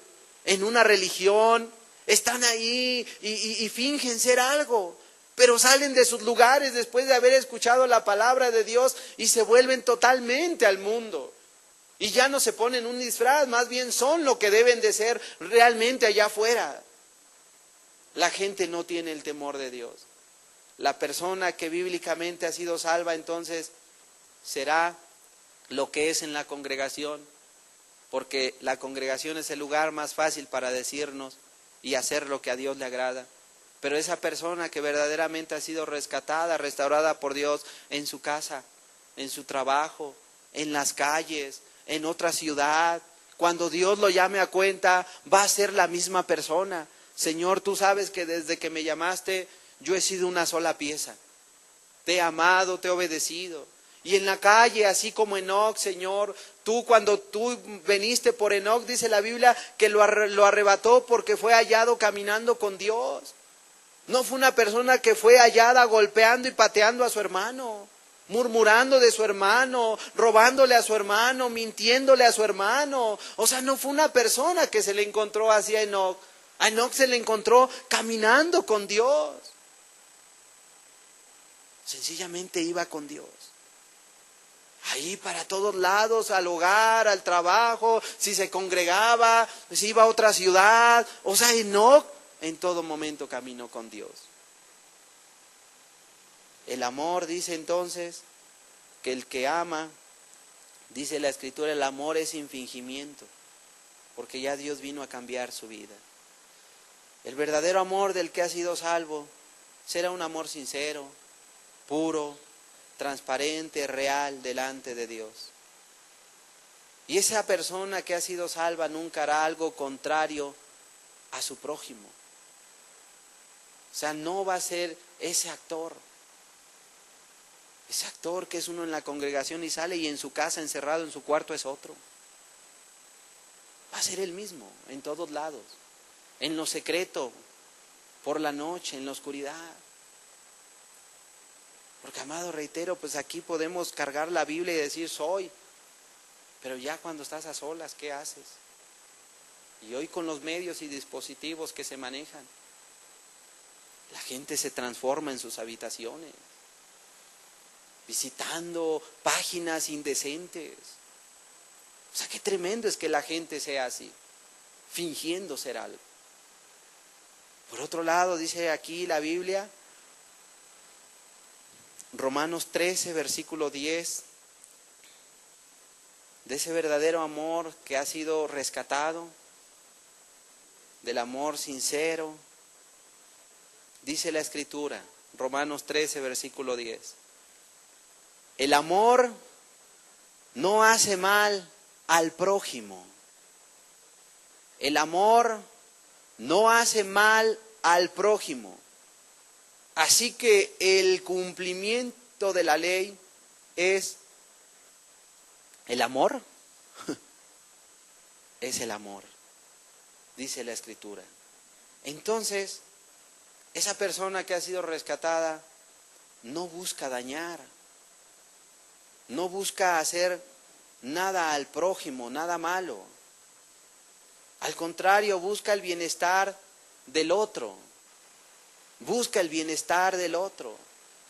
S1: en una religión. Están ahí y fingen ser algo. Pero salen de sus lugares después de haber escuchado la palabra de Dios y se vuelven totalmente al mundo. Y ya no se ponen un disfraz, más bien son lo que deben de ser realmente allá afuera. La gente no tiene el temor de Dios. La persona que bíblicamente ha sido salva entonces será lo que es en la congregación, porque la congregación es el lugar más fácil para decirnos y hacer lo que a Dios le agrada. Pero esa persona que verdaderamente ha sido rescatada, restaurada por Dios en su casa, en su trabajo, en las calles, en otra ciudad, cuando Dios lo llame a cuenta, va a ser la misma persona. Señor, tú sabes que desde que me llamaste, yo he sido una sola pieza. Te he amado, te he obedecido. Y en la calle, así como Enoc, Señor, cuando tú veniste por Enoc, dice la Biblia, que lo arrebató porque fue hallado caminando con Dios. No fue una persona que fue hallada golpeando y pateando a su hermano, murmurando de su hermano, robándole a su hermano, mintiéndole a su hermano. O sea, no fue una persona que se le encontró así a Enoc. A Enoc se le encontró caminando con Dios. Sencillamente iba con Dios. Ahí para todos lados, al hogar, al trabajo, si se congregaba, si iba a otra ciudad. O sea, Enoc en todo momento caminó con Dios. El amor, dice entonces, que el que ama, dice la Escritura, el amor es sin fingimiento, porque ya Dios vino a cambiar su vida. El verdadero amor del que ha sido salvo será un amor sincero, puro, transparente, real delante de Dios. Y esa persona que ha sido salva nunca hará algo contrario a su prójimo. O sea, no va a ser ese actor que es uno en la congregación y sale y en su casa encerrado en su cuarto es otro. Va a ser el mismo en todos lados, en lo secreto, por la noche, en la oscuridad. Porque, amado, reitero, pues aquí podemos cargar la Biblia y decir soy, pero ya cuando estás a solas, ¿qué haces? Y hoy con los medios y dispositivos que se manejan, la gente se transforma en sus habitaciones, visitando páginas indecentes. O sea, qué tremendo es que la gente sea así, fingiendo ser algo. Por otro lado, dice aquí la Biblia, Romanos 13, versículo 10, de ese verdadero amor que ha sido rescatado, del amor sincero. Dice la Escritura, Romanos 13, versículo 10. El amor no hace mal al prójimo. El amor no hace mal al prójimo. Así que el cumplimiento de la ley es el amor. Es el amor, dice la Escritura. Entonces, esa persona que ha sido rescatada no busca dañar, no busca hacer nada al prójimo, nada malo. Al contrario, busca el bienestar del otro. Busca el bienestar del otro.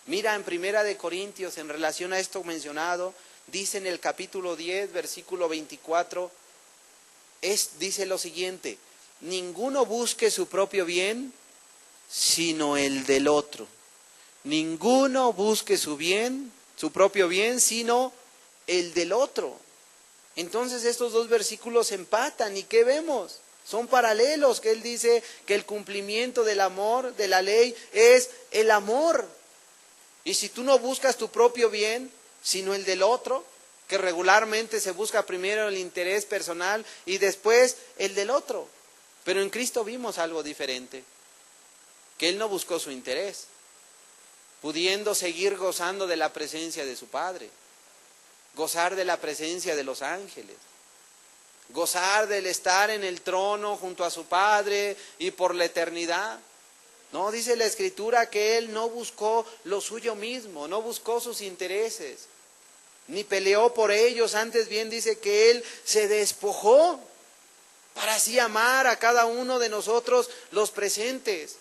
S1: Mira en 1 Corintios, en relación a esto mencionado, dice en el capítulo 10, versículo 24, dice lo siguiente: ninguno busque su propio bien, sino el del otro. Ninguno busque su propio bien, sino el del otro. Entonces estos dos versículos empatan, ¿y qué vemos? Son paralelos, que él dice que el cumplimiento del amor, de la ley, es el amor. Y si tú no buscas tu propio bien, sino el del otro, que regularmente se busca primero el interés personal y después el del otro. Pero en Cristo vimos algo diferente, que Él no buscó su interés, pudiendo seguir gozando de la presencia de su Padre, gozar de la presencia de los ángeles, gozar del estar en el trono junto a su Padre y por la eternidad. No, dice la Escritura que Él no buscó lo suyo mismo, no buscó sus intereses, ni peleó por ellos, antes bien dice que Él se despojó para así amar a cada uno de nosotros los presentes.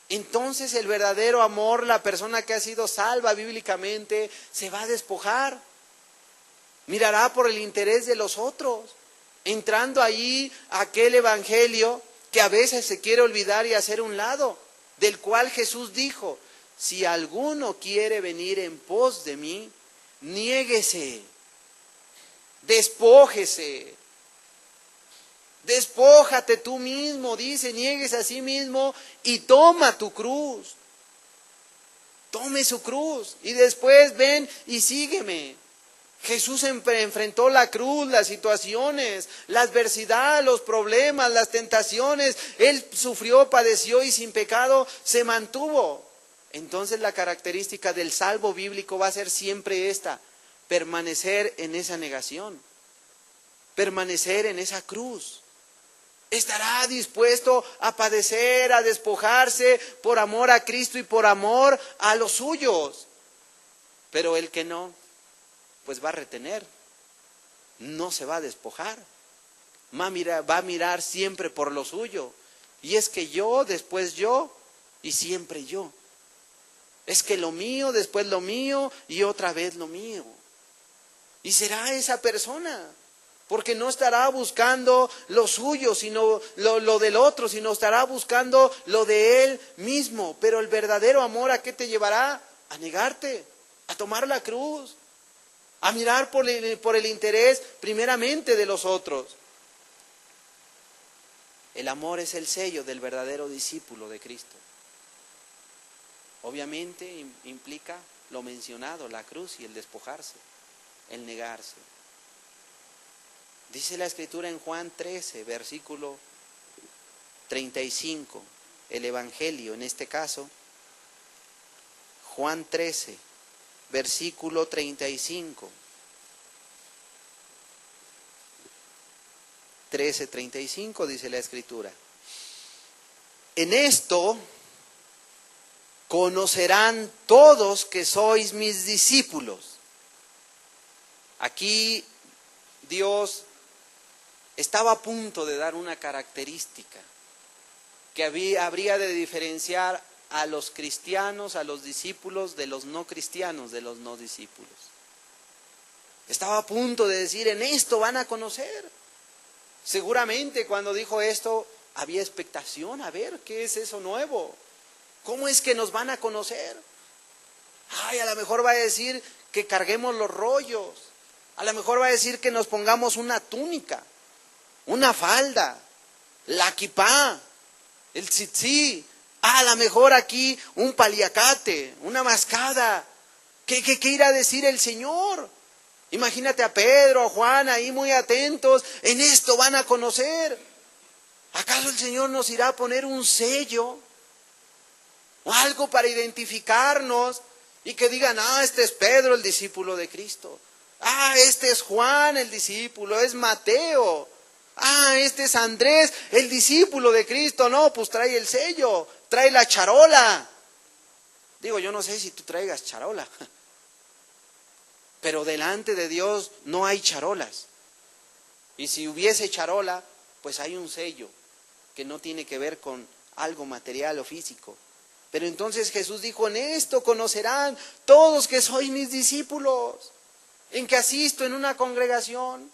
S1: Entonces el verdadero amor, la persona que ha sido salva bíblicamente, se va a despojar. Mirará por el interés de los otros, entrando allí a aquel evangelio que a veces se quiere olvidar y hacer un lado, del cual Jesús dijo: si alguno quiere venir en pos de mí, niéguese, despójese, despójate tú mismo, dice, niéguese a sí mismo y toma tu cruz. Tome su cruz y después ven y sígueme. Jesús enfrentó la cruz, las situaciones, la adversidad, los problemas, las tentaciones. Él sufrió, padeció y sin pecado se mantuvo. Entonces la característica del salvo bíblico va a ser siempre esta: permanecer en esa negación, permanecer en esa cruz. Estará dispuesto a padecer, a despojarse por amor a Cristo y por amor a los suyos. Pero el que no, pues va a retener, no se va a despojar, va a mirar siempre por lo suyo. Y es que yo, después yo y siempre yo. Es que lo mío, después lo mío y otra vez lo mío. Y será esa persona, porque no estará buscando lo suyo, sino lo del otro, sino estará buscando lo de él mismo. Pero el verdadero amor, ¿a qué te llevará? A negarte, a tomar la cruz, a mirar por el interés primeramente de los otros. El amor es el sello del verdadero discípulo de Cristo. Obviamente implica lo mencionado, la cruz y el despojarse, el negarse. Dice la Escritura en Juan 13, versículo 35, el Evangelio en este caso, Juan 13, versículo 35. 13:35 dice la Escritura: en esto conocerán todos que sois mis discípulos. Aquí Dios estaba a punto de dar una característica que habría de diferenciar a los cristianos, a los discípulos, de los no cristianos, de los no discípulos. Estaba a punto de decir: en esto van a conocer. Seguramente cuando dijo esto había expectación, a ver, ¿qué es eso nuevo? ¿Cómo es que nos van a conocer? Ay, a lo mejor va a decir que carguemos los rollos, a lo mejor va a decir que nos pongamos una túnica, una falda, la kipá, el tzitzí, a lo mejor aquí un paliacate, una mascada. ¿Qué irá a decir el Señor? Imagínate a Pedro, a Juan ahí muy atentos, en esto van a conocer. ¿Acaso el Señor nos irá a poner un sello o algo para identificarnos y que digan: este es Pedro, el discípulo de Cristo; este es Juan, el discípulo; es Mateo; este es Andrés, el discípulo de Cristo? No, pues trae el sello, trae la charola. Digo, yo no sé si tú traigas charola, pero delante de Dios no hay charolas. Y si hubiese charola, pues hay un sello que no tiene que ver con algo material o físico. Pero entonces Jesús dijo, en esto conocerán todos que sois mis discípulos, en que asisto en una congregación,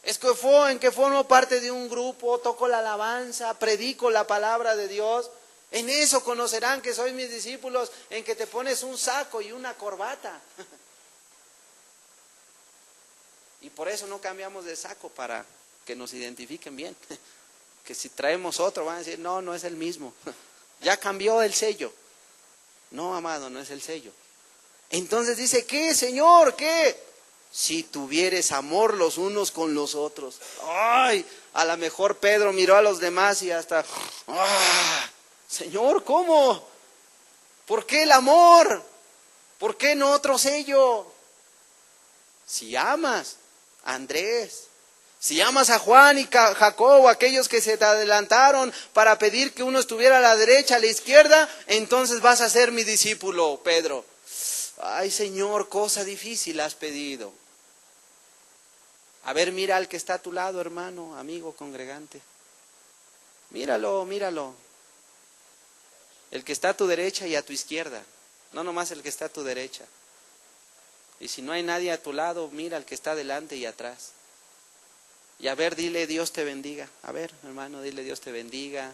S1: en que formo parte de un grupo, toco la alabanza, predico la palabra de Dios. En eso conocerán que sois mis discípulos, en que te pones un saco y una corbata. Y por eso no cambiamos de saco, para que nos identifiquen bien. Que si traemos otro van a decir, no, no es el mismo. Ya cambió el sello. No, amado, no es el sello. Entonces dice, ¿qué, Señor? ¿Qué? Si tuvieres amor los unos con los otros. Ay, a lo mejor Pedro miró a los demás y hasta, Señor, ¿cómo? ¿Por qué el amor? ¿Por qué no otro sello? Si amas a Andrés, si amas a Juan y Jacobo, aquellos que se te adelantaron para pedir que uno estuviera a la derecha, a la izquierda, entonces vas a ser mi discípulo, Pedro. Ay, Señor, cosa difícil has pedido. A ver, mira al que está a tu lado, hermano, amigo, congregante. Míralo, míralo. El que está a tu derecha y a tu izquierda. No nomás el que está a tu derecha. Y si no hay nadie a tu lado, mira al que está adelante y atrás. Y a ver, dile Dios te bendiga. A ver, hermano, dile Dios te bendiga.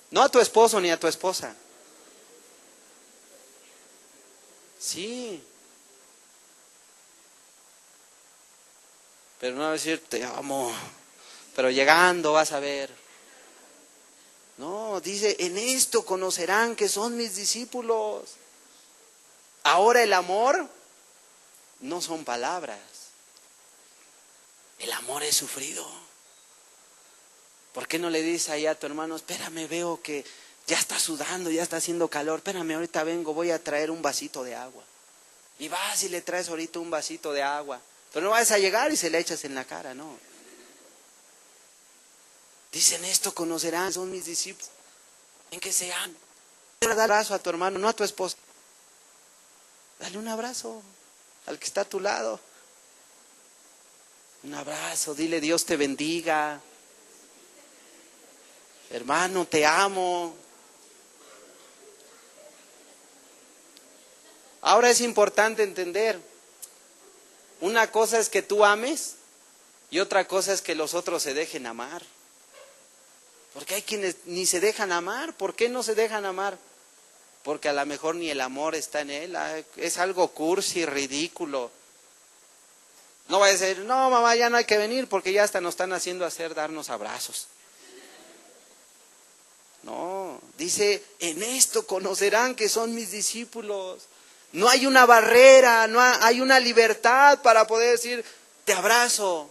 S1: No a tu esposo ni a tu esposa. Sí. Pero no va a decir te amo. Pero llegando vas a ver. No, dice, en esto conocerán que son mis discípulos. Ahora el amor no son palabras. El amor es sufrido. ¿Por qué no le dices ahí a tu hermano, espérame, veo que ya está sudando, ya está haciendo calor, espérame, ahorita vengo, voy a traer un vasito de agua? Y vas y le traes ahorita un vasito de agua. Pero no vas a llegar y se le echas en la cara, no. Dicen esto, conocerán, son mis discípulos, en que sean. Dale un abrazo a tu hermano, no a tu esposa. Dale un abrazo al que está a tu lado. Un abrazo, dile Dios te bendiga. Hermano, te amo. Ahora es importante entender, una cosa es que tú ames y otra cosa es que los otros se dejen amar. Porque hay quienes ni se dejan amar. ¿Por qué no se dejan amar? Porque a lo mejor ni el amor está en él. Es algo cursi, ridículo. No va a decir, no mamá, ya no hay que venir porque ya hasta nos están haciendo darnos abrazos. No, dice, en esto conocerán que son mis discípulos. No hay una barrera, no hay una libertad para poder decir, te abrazo.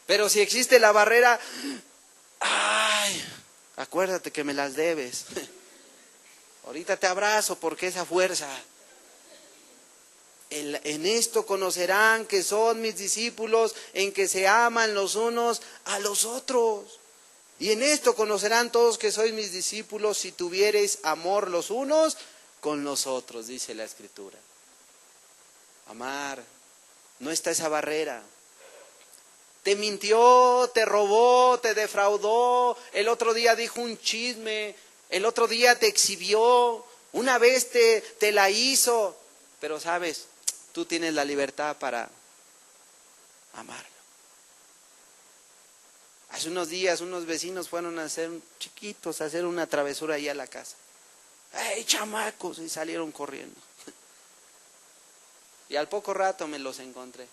S1: Pero si existe la barrera, ay, acuérdate que me las debes. Ahorita te abrazo porque esa fuerza. En esto conocerán que son mis discípulos, en que se aman los unos a los otros. Y en esto conocerán todos que sois mis discípulos, si tuviereis amor los unos con los otros, dice la Escritura. Amar, no está esa barrera. Te mintió, te robó, te defraudó, el otro día dijo un chisme, el otro día te exhibió, una vez te la hizo, pero sabes, tú tienes la libertad para amarlo. Hace unos días unos vecinos fueron a hacer una travesura ahí a la casa. ¡Ey, chamacos! Y salieron corriendo. Y al poco rato me los encontré.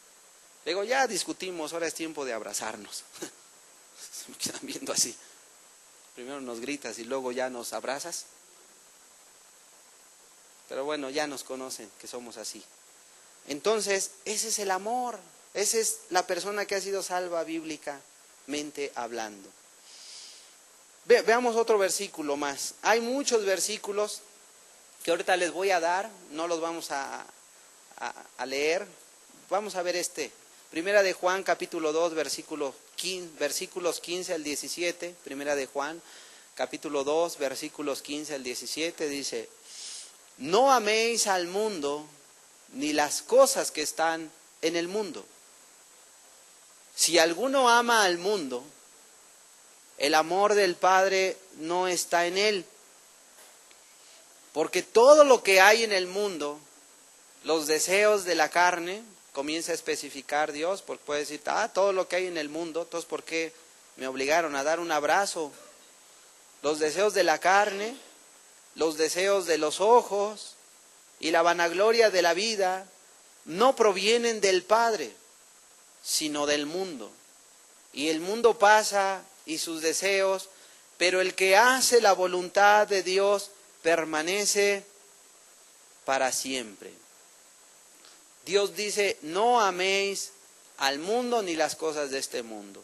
S1: Digo, ya discutimos, ahora es tiempo de abrazarnos. Se me quedan viendo así. Primero nos gritas y luego ya nos abrazas. Pero bueno, ya nos conocen que somos así. Entonces, ese es el amor. Esa es la persona que ha sido salva bíblicamente hablando. Veamos otro versículo más. Hay muchos versículos que ahorita les voy a dar, no los vamos a leer. Vamos a ver este. Primera de Juan, capítulo 2, versículos 15 al 17. Primera de Juan, capítulo 2, versículos 15 al 17, dice: no améis al mundo ni las cosas que están en el mundo. Si alguno ama al mundo, el amor del Padre no está en él. Porque todo lo que hay en el mundo, los deseos de la carne, comienza a especificar Dios, porque puede decir, todo lo que hay en el mundo, entonces ¿por qué me obligaron a dar un abrazo? Los deseos de la carne, los deseos de los ojos y la vanagloria de la vida no provienen del Padre, sino del mundo. Y el mundo pasa y sus deseos, pero el que hace la voluntad de Dios permanece para siempre. Dios dice, no améis al mundo ni las cosas de este mundo.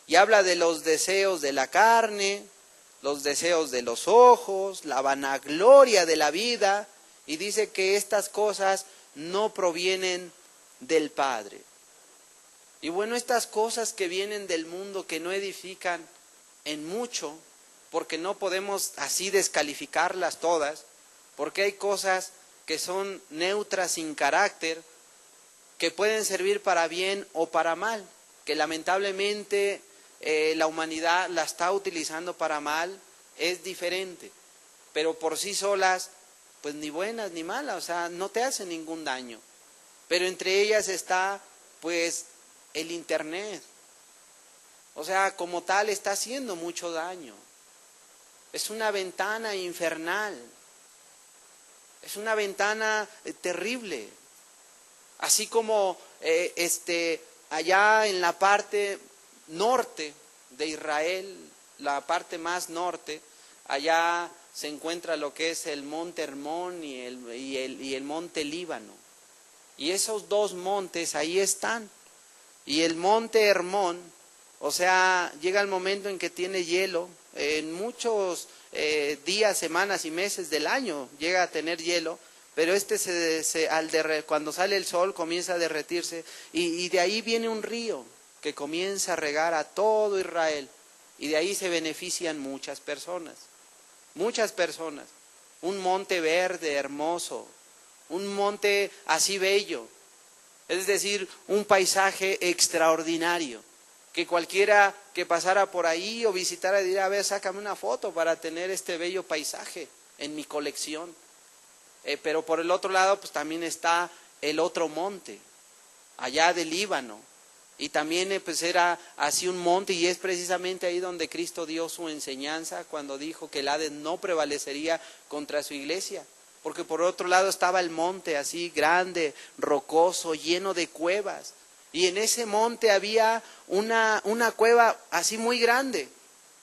S1: Y habla de los deseos de la carne, los deseos de los ojos, la vanagloria de la vida, y dice que estas cosas no provienen del Padre. Y bueno, estas cosas que vienen del mundo, que no edifican en mucho, porque no podemos así descalificarlas todas, porque hay cosas que son neutras, sin carácter, que pueden servir para bien o para mal, que lamentablemente la humanidad la está utilizando para mal, es diferente, pero por sí solas, pues ni buenas ni malas, o sea, no te hacen ningún daño. Pero entre ellas está, pues, el internet. O sea, como tal está haciendo mucho daño. Es una ventana infernal. Es una ventana terrible. Así como allá en la parte norte de Israel, la parte más norte, allá se encuentra lo que es el monte Hermón y el monte Líbano. Y esos dos montes ahí están. Y el monte Hermón, o sea, llega el momento en que tiene hielo, en muchos días, semanas y meses del año llega a tener hielo, pero cuando sale el sol comienza a derretirse y de ahí viene un río que comienza a regar a todo Israel y de ahí se benefician muchas personas, un monte verde hermoso, un monte así bello, es decir, un paisaje extraordinario, que cualquiera que pasara por ahí o visitara diría, a ver, sácame una foto para tener este bello paisaje en mi colección. Pero por el otro lado, pues también está el otro monte, allá del Líbano, y también pues era así un monte, y es precisamente ahí donde Cristo dio su enseñanza, cuando dijo que el Hades no prevalecería contra su iglesia, porque por otro lado estaba el monte así grande, rocoso, lleno de cuevas, y en ese monte había una cueva así muy grande,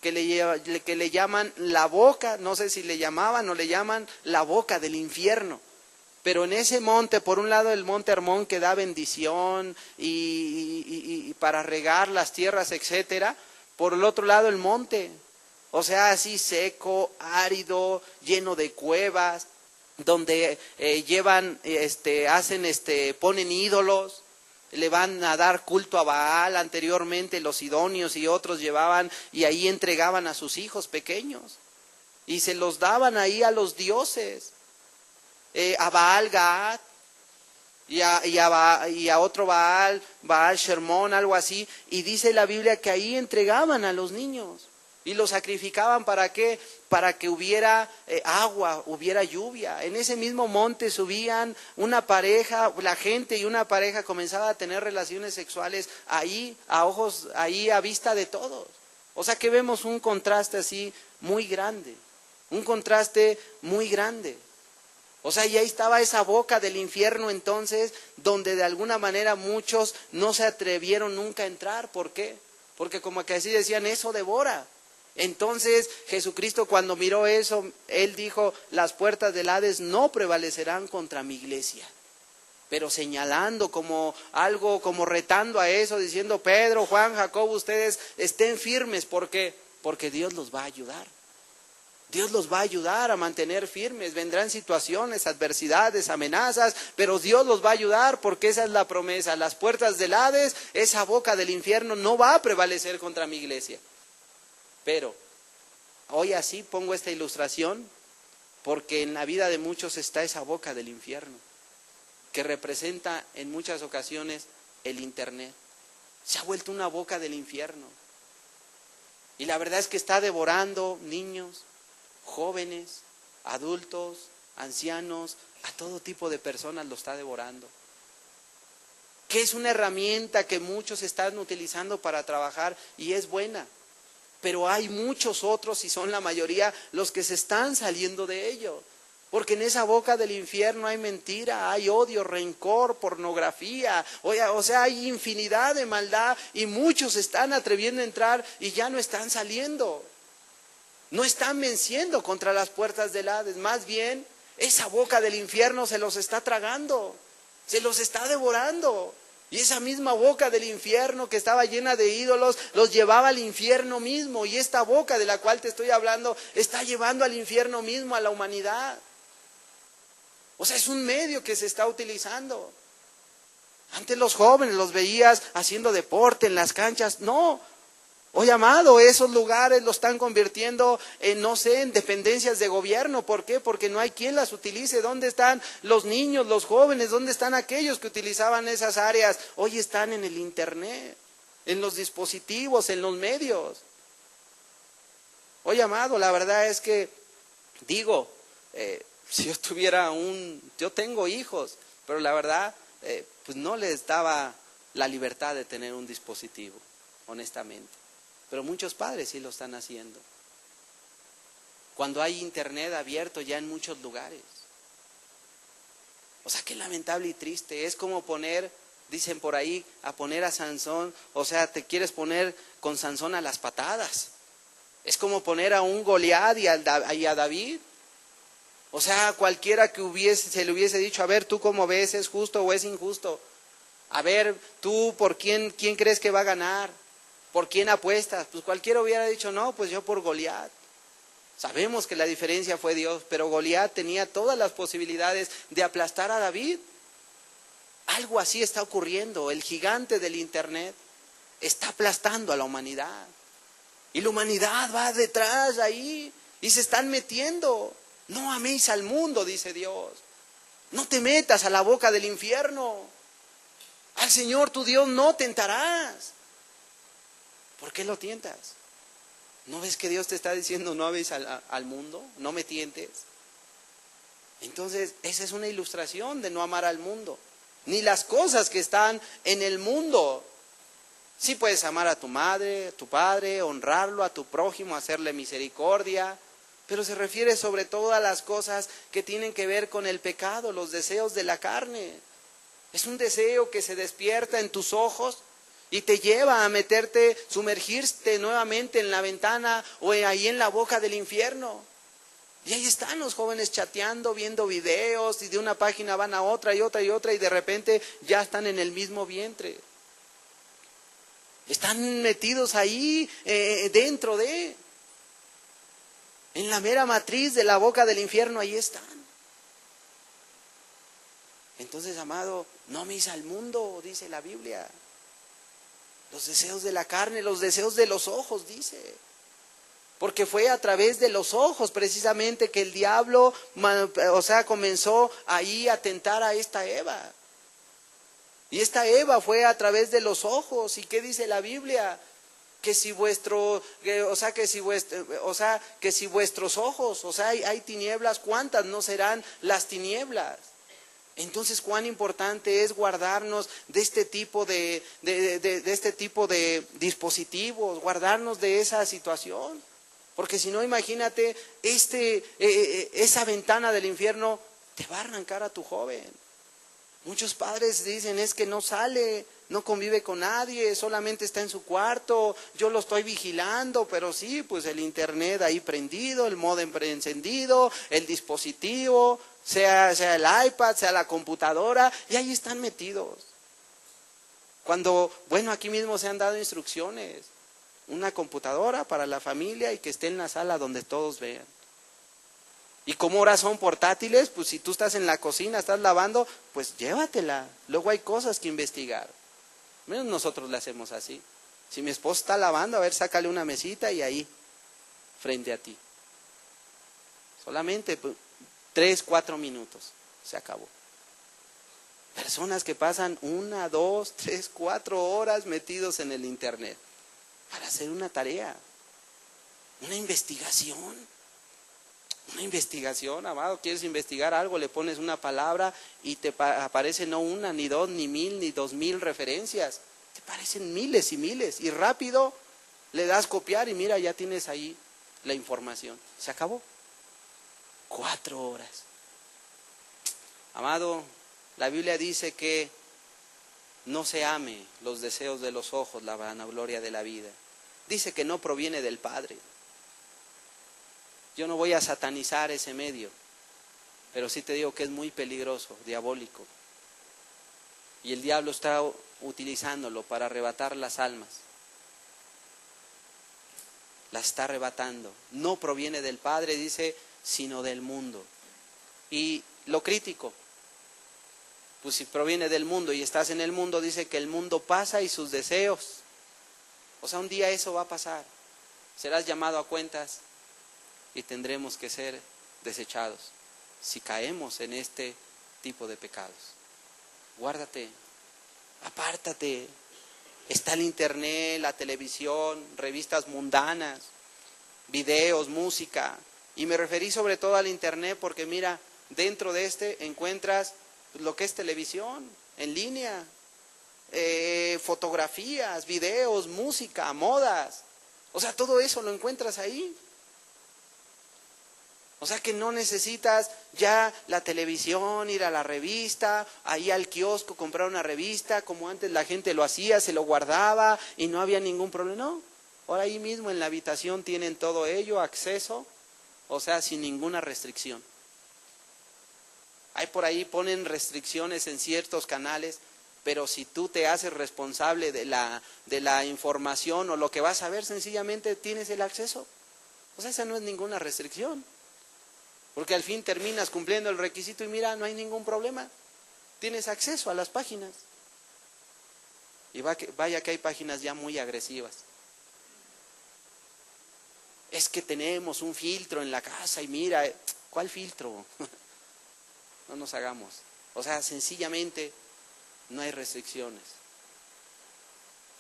S1: que le llaman la boca, no sé si le llamaban o le llaman la boca del infierno. Pero en ese monte, por un lado el monte Hermón que da bendición y para regar las tierras, etcétera, por el otro lado el monte, o sea, así seco, árido, lleno de cuevas, donde ponen ídolos. Le van a dar culto a Baal. Anteriormente los sidonios y otros llevaban y ahí entregaban a sus hijos pequeños y se los daban ahí a los dioses, a Baal Gad y a otro Baal Shermón, algo así, y dice la Biblia que ahí entregaban a los niños y los sacrificaban. ¿Para qué? Para que hubiera agua, hubiera lluvia. En ese mismo monte subían una pareja, la gente y una pareja comenzaba a tener relaciones sexuales ahí, ahí a vista de todos. O sea que vemos un contraste así muy grande, O sea, y ahí estaba esa boca del infierno entonces, donde de alguna manera muchos no se atrevieron nunca a entrar. ¿Por qué? Porque como que así decían, eso devora. Entonces Jesucristo, cuando miró eso, Él dijo, las puertas del Hades no prevalecerán contra mi iglesia. Pero señalando como algo, como retando a eso, diciendo, Pedro, Juan, Jacobo, ustedes estén firmes. ¿Por qué? Porque Dios los va a ayudar. Dios los va a ayudar a mantener firmes. Vendrán situaciones, adversidades, amenazas, pero Dios los va a ayudar, porque esa es la promesa. Las puertas del Hades, esa boca del infierno, no va a prevalecer contra mi iglesia. Pero hoy así pongo esta ilustración, porque en la vida de muchos está esa boca del infierno, que representa en muchas ocasiones el Internet. Se ha vuelto una boca del infierno. Y la verdad es que está devorando niños, jóvenes, adultos, ancianos, a todo tipo de personas lo está devorando. Que es una herramienta que muchos están utilizando para trabajar y es buena. Pero hay muchos otros, y son la mayoría, los que se están saliendo de ello. Porque en esa boca del infierno hay mentira, hay odio, rencor, pornografía, o sea, hay infinidad de maldad y muchos están atreviendo a entrar y ya no están saliendo. No están venciendo contra las puertas del Hades, más bien esa boca del infierno se los está tragando, se los está devorando. Y esa misma boca del infierno que estaba llena de ídolos, los llevaba al infierno mismo. Y esta boca de la cual te estoy hablando, está llevando al infierno mismo a la humanidad. O sea, es un medio que se está utilizando. Antes los jóvenes los veías haciendo deporte en las canchas. No. Oye, amado, esos lugares los están convirtiendo en, no sé, en dependencias de gobierno. ¿Por qué? Porque no hay quien las utilice. ¿Dónde están los niños, los jóvenes? ¿Dónde están aquellos que utilizaban esas áreas? Hoy están en el Internet, en los dispositivos, en los medios. Oye, amado, la verdad es que, digo, si yo tuviera yo tengo hijos, pero la verdad, pues no les daba la libertad de tener un dispositivo, honestamente. Pero muchos padres sí lo están haciendo. Cuando hay internet abierto ya en muchos lugares. O sea, qué lamentable y triste. Es como poner, dicen por ahí, a poner a Sansón, o sea, te quieres poner con Sansón a las patadas. Es como poner a un Goliat y a David. O sea, cualquiera que se le hubiese dicho, a ver, ¿tú cómo ves? ¿Es justo o es injusto? A ver, ¿tú por quién crees que va a ganar? ¿Por quién apuestas? Pues cualquiera hubiera dicho, no, pues yo por Goliat. Sabemos que la diferencia fue Dios, pero Goliat tenía todas las posibilidades de aplastar a David. Algo así está ocurriendo. El gigante del Internet está aplastando a la humanidad. Y la humanidad va detrás ahí y se están metiendo. No améis al mundo, dice Dios. No te metas a la boca del infierno. Al Señor tu Dios no tentarás. ¿Por qué lo tientas? ¿No ves que Dios te está diciendo no améis al mundo? No me tientes. Entonces, esa es una ilustración de no amar al mundo. Ni las cosas que están en el mundo. Sí puedes amar a tu madre, a tu padre, honrarlo, a tu prójimo, hacerle misericordia. Pero se refiere sobre todo a las cosas que tienen que ver con el pecado, los deseos de la carne. Es un deseo que se despierta en tus ojos y te lleva a meterte, sumergirte nuevamente en la ventana o ahí en la boca del infierno. Y ahí están los jóvenes chateando, viendo videos y de una página van a otra y otra y otra y de repente ya están en el mismo vientre. Están metidos ahí dentro de... En la mera matriz de la boca del infierno, ahí están. Entonces, amado, no améis al mundo, dice la Biblia. Los deseos de la carne, los deseos de los ojos, dice. Porque fue a través de los ojos precisamente que el diablo, comenzó ahí a tentar a esta Eva. Y esta Eva fue a través de los ojos. ¿Y qué dice la Biblia? Que si vuestros ojos, hay tinieblas, ¿cuántas no serán las tinieblas? Entonces, cuán importante es guardarnos de este tipo de dispositivos, guardarnos de esa situación. Porque si no, imagínate, esa ventana del infierno te va a arrancar a tu joven. Muchos padres dicen, es que no sale, no convive con nadie, solamente está en su cuarto, yo lo estoy vigilando, pero sí, pues el internet ahí prendido, el módem encendido, el dispositivo, sea el iPad, sea la computadora, y ahí están metidos. Cuando, aquí mismo se han dado instrucciones, una computadora para la familia y que esté en la sala donde todos vean. Y como ahora son portátiles, pues si tú estás en la cocina, estás lavando, pues llévatela. Luego hay cosas que investigar. Menos nosotros le hacemos así. Si mi esposo está lavando, a ver, sácale una mesita y ahí, frente a ti. Solamente, pues, 3, 4 minutos, se acabó. Personas que pasan 1, 2, 3, 4 horas metidos en el internet para hacer una tarea, una investigación. Una investigación, amado, quieres investigar algo, le pones una palabra y te aparece no 1, ni 2, ni 1000, ni 2000 referencias. Te aparecen miles y miles. Y rápido le das copiar y mira, ya tienes ahí la información. Se acabó. 4 horas. Amado, la Biblia dice que no se ame los deseos de los ojos, la vanagloria de la vida. Dice que no proviene del Padre. Yo no voy a satanizar ese medio, pero sí te digo que es muy peligroso, diabólico. Y el diablo está utilizándolo para arrebatar las almas. Las está arrebatando. No proviene del Padre, dice, sino del mundo. Y lo crítico, pues si proviene del mundo y estás en el mundo, dice que el mundo pasa y sus deseos. O sea, un día eso va a pasar. Serás llamado a cuentas y tendremos que ser desechados si caemos en este tipo de pecados. Guárdate, apártate. Está el internet, la televisión, revistas mundanas, videos, música. Y me referí sobre todo al internet porque mira, dentro de este encuentras lo que es televisión, en línea, fotografías, videos, música, modas. O sea, todo eso lo encuentras ahí. O sea que no necesitas ya la televisión, ir a la revista, ahí al kiosco comprar una revista, como antes la gente lo hacía, se lo guardaba y no había ningún problema. No, ahora ahí mismo en la habitación tienen todo ello, acceso, o sea, sin ninguna restricción. Ahí por ahí ponen restricciones en ciertos canales, pero si tú te haces responsable de la información o lo que vas a ver, sencillamente tienes el acceso. O sea, esa no es ninguna restricción. Porque al fin terminas cumpliendo el requisito y mira, no hay ningún problema. Tienes acceso a las páginas. Y vaya que hay páginas ya muy agresivas. Es que tenemos un filtro en la casa y mira, ¿cuál filtro? No nos hagamos. O sea, sencillamente no hay restricciones.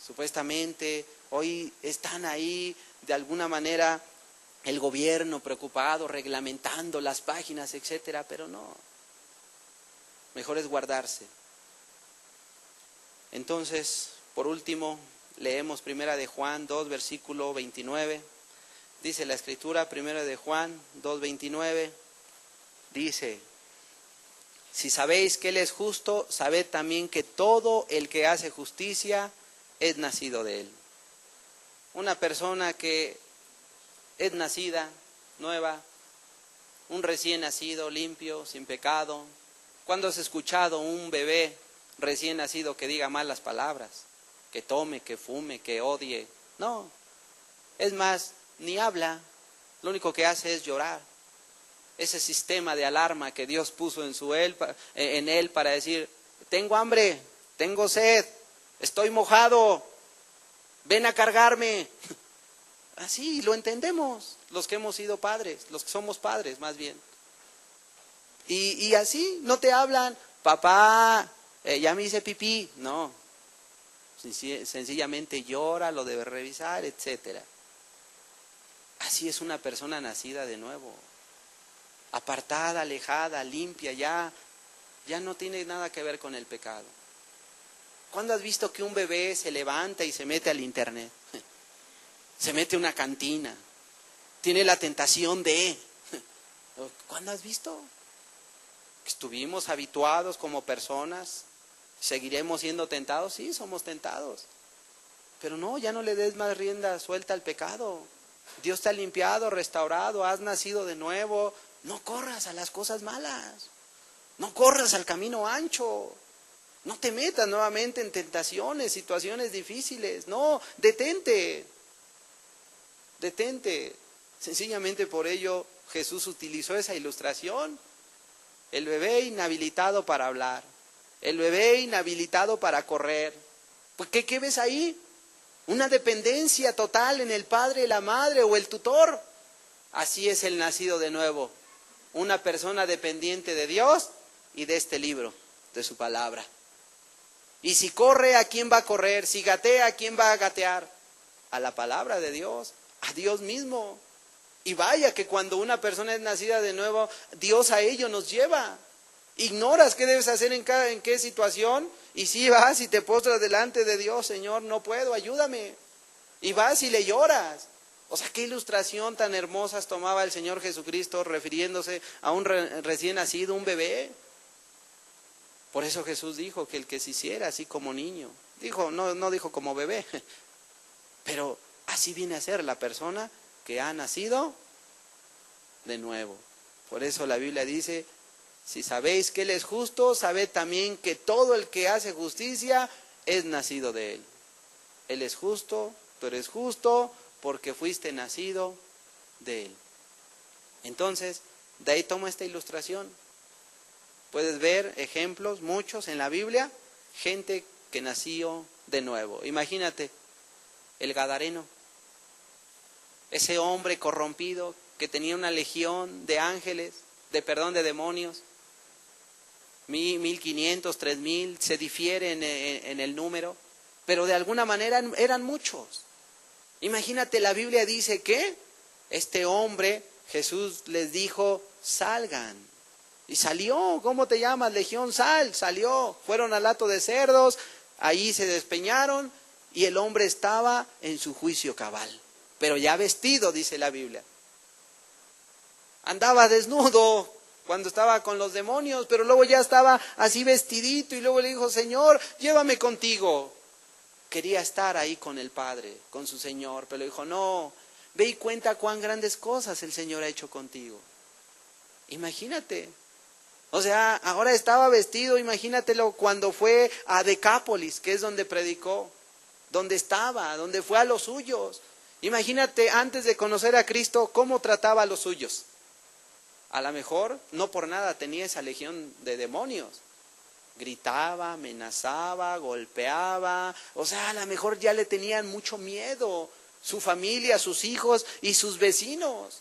S1: Supuestamente hoy están ahí de alguna manera el gobierno preocupado, reglamentando las páginas, etcétera, pero no. Mejor es guardarse. Entonces, por último, leemos 1 de Juan 2, versículo 29. Dice la Escritura, 1 de Juan 2, 29, dice: si sabéis que Él es justo, sabed también que todo el que hace justicia es nacido de Él. Una persona que es nacida, nueva, un recién nacido, limpio, sin pecado. ¿Cuándo has escuchado un bebé recién nacido que diga malas palabras? Que tome, que fume, que odie. No, es más, ni habla, lo único que hace es llorar. Ese sistema de alarma que Dios puso en él para decir, tengo hambre, tengo sed, estoy mojado, ven a cargarme. Así lo entendemos, los que hemos sido padres, los que somos padres más bien. Y así no te hablan, papá, ya me hice pipí. No, sencillamente llora, lo debe revisar, etcétera. Así es una persona nacida de nuevo, apartada, alejada, limpia, ya no tiene nada que ver con el pecado. ¿Cuándo has visto que un bebé se levanta y se mete al internet? Se mete a una cantina, tiene la tentación de... ¿Cuándo has visto? Estuvimos habituados como personas, ¿seguiremos siendo tentados? Sí, somos tentados. Pero no, ya no le des más rienda suelta al pecado. Dios te ha limpiado, restaurado, has nacido de nuevo. No corras a las cosas malas, no corras al camino ancho, no te metas nuevamente en tentaciones, situaciones difíciles. No, detente. Sencillamente por ello Jesús utilizó esa ilustración. El bebé inhabilitado para hablar, el bebé inhabilitado para correr. Pues ¿qué ves ahí? Una dependencia total en el padre, la madre o el tutor. Así es el nacido de nuevo. una persona dependiente de Dios y de este libro, de su palabra. Y si corre, ¿a quién va a correr? Si gatea, ¿a quién va a gatear? A la palabra de Dios, a Dios mismo. Y vaya que cuando una persona es nacida de nuevo, Dios a ello nos lleva. Ignoras qué debes hacer en qué situación, y si vas y te postras delante de Dios, Señor, no puedo, ayúdame. Y vas y le lloras. O sea, qué ilustración tan hermosas tomaba el Señor Jesucristo refiriéndose a un recién nacido, un bebé. Por eso Jesús dijo que el que se hiciera así como niño, no dijo como bebé, pero así viene a ser la persona que ha nacido de nuevo. Por eso la Biblia dice, si sabéis que Él es justo, sabed también que todo el que hace justicia es nacido de Él. Él es justo, tú eres justo porque fuiste nacido de Él. Entonces, de ahí toma esta ilustración. Puedes ver ejemplos, muchos en la Biblia, gente que nació de nuevo. Imagínate, el Gadareno, ese hombre corrompido que tenía una legión de ángeles, de demonios, 1,500, 3,000, se difieren en el número, pero de alguna manera eran muchos. Imagínate, la Biblia dice que este hombre, Jesús les dijo, salgan. Y salió, ¿cómo te llamas? Legión, salió. Fueron al hato de cerdos, ahí se despeñaron y el hombre estaba en su juicio cabal. Pero ya vestido, dice la Biblia. Andaba desnudo cuando estaba con los demonios, pero luego ya estaba así vestidito y luego le dijo, Señor, llévame contigo. Quería estar ahí con el Padre, con su Señor, pero le dijo, no, ve y cuenta cuán grandes cosas el Señor ha hecho contigo. Imagínate. O sea, ahora estaba vestido, imagínatelo cuando fue a Decápolis, que es donde predicó, donde fue a los suyos. Imagínate antes de conocer a Cristo, cómo trataba a los suyos. A lo mejor, no por nada tenía esa legión de demonios. Gritaba, amenazaba, golpeaba, o sea, a lo mejor ya le tenían mucho miedo, su familia, sus hijos y sus vecinos.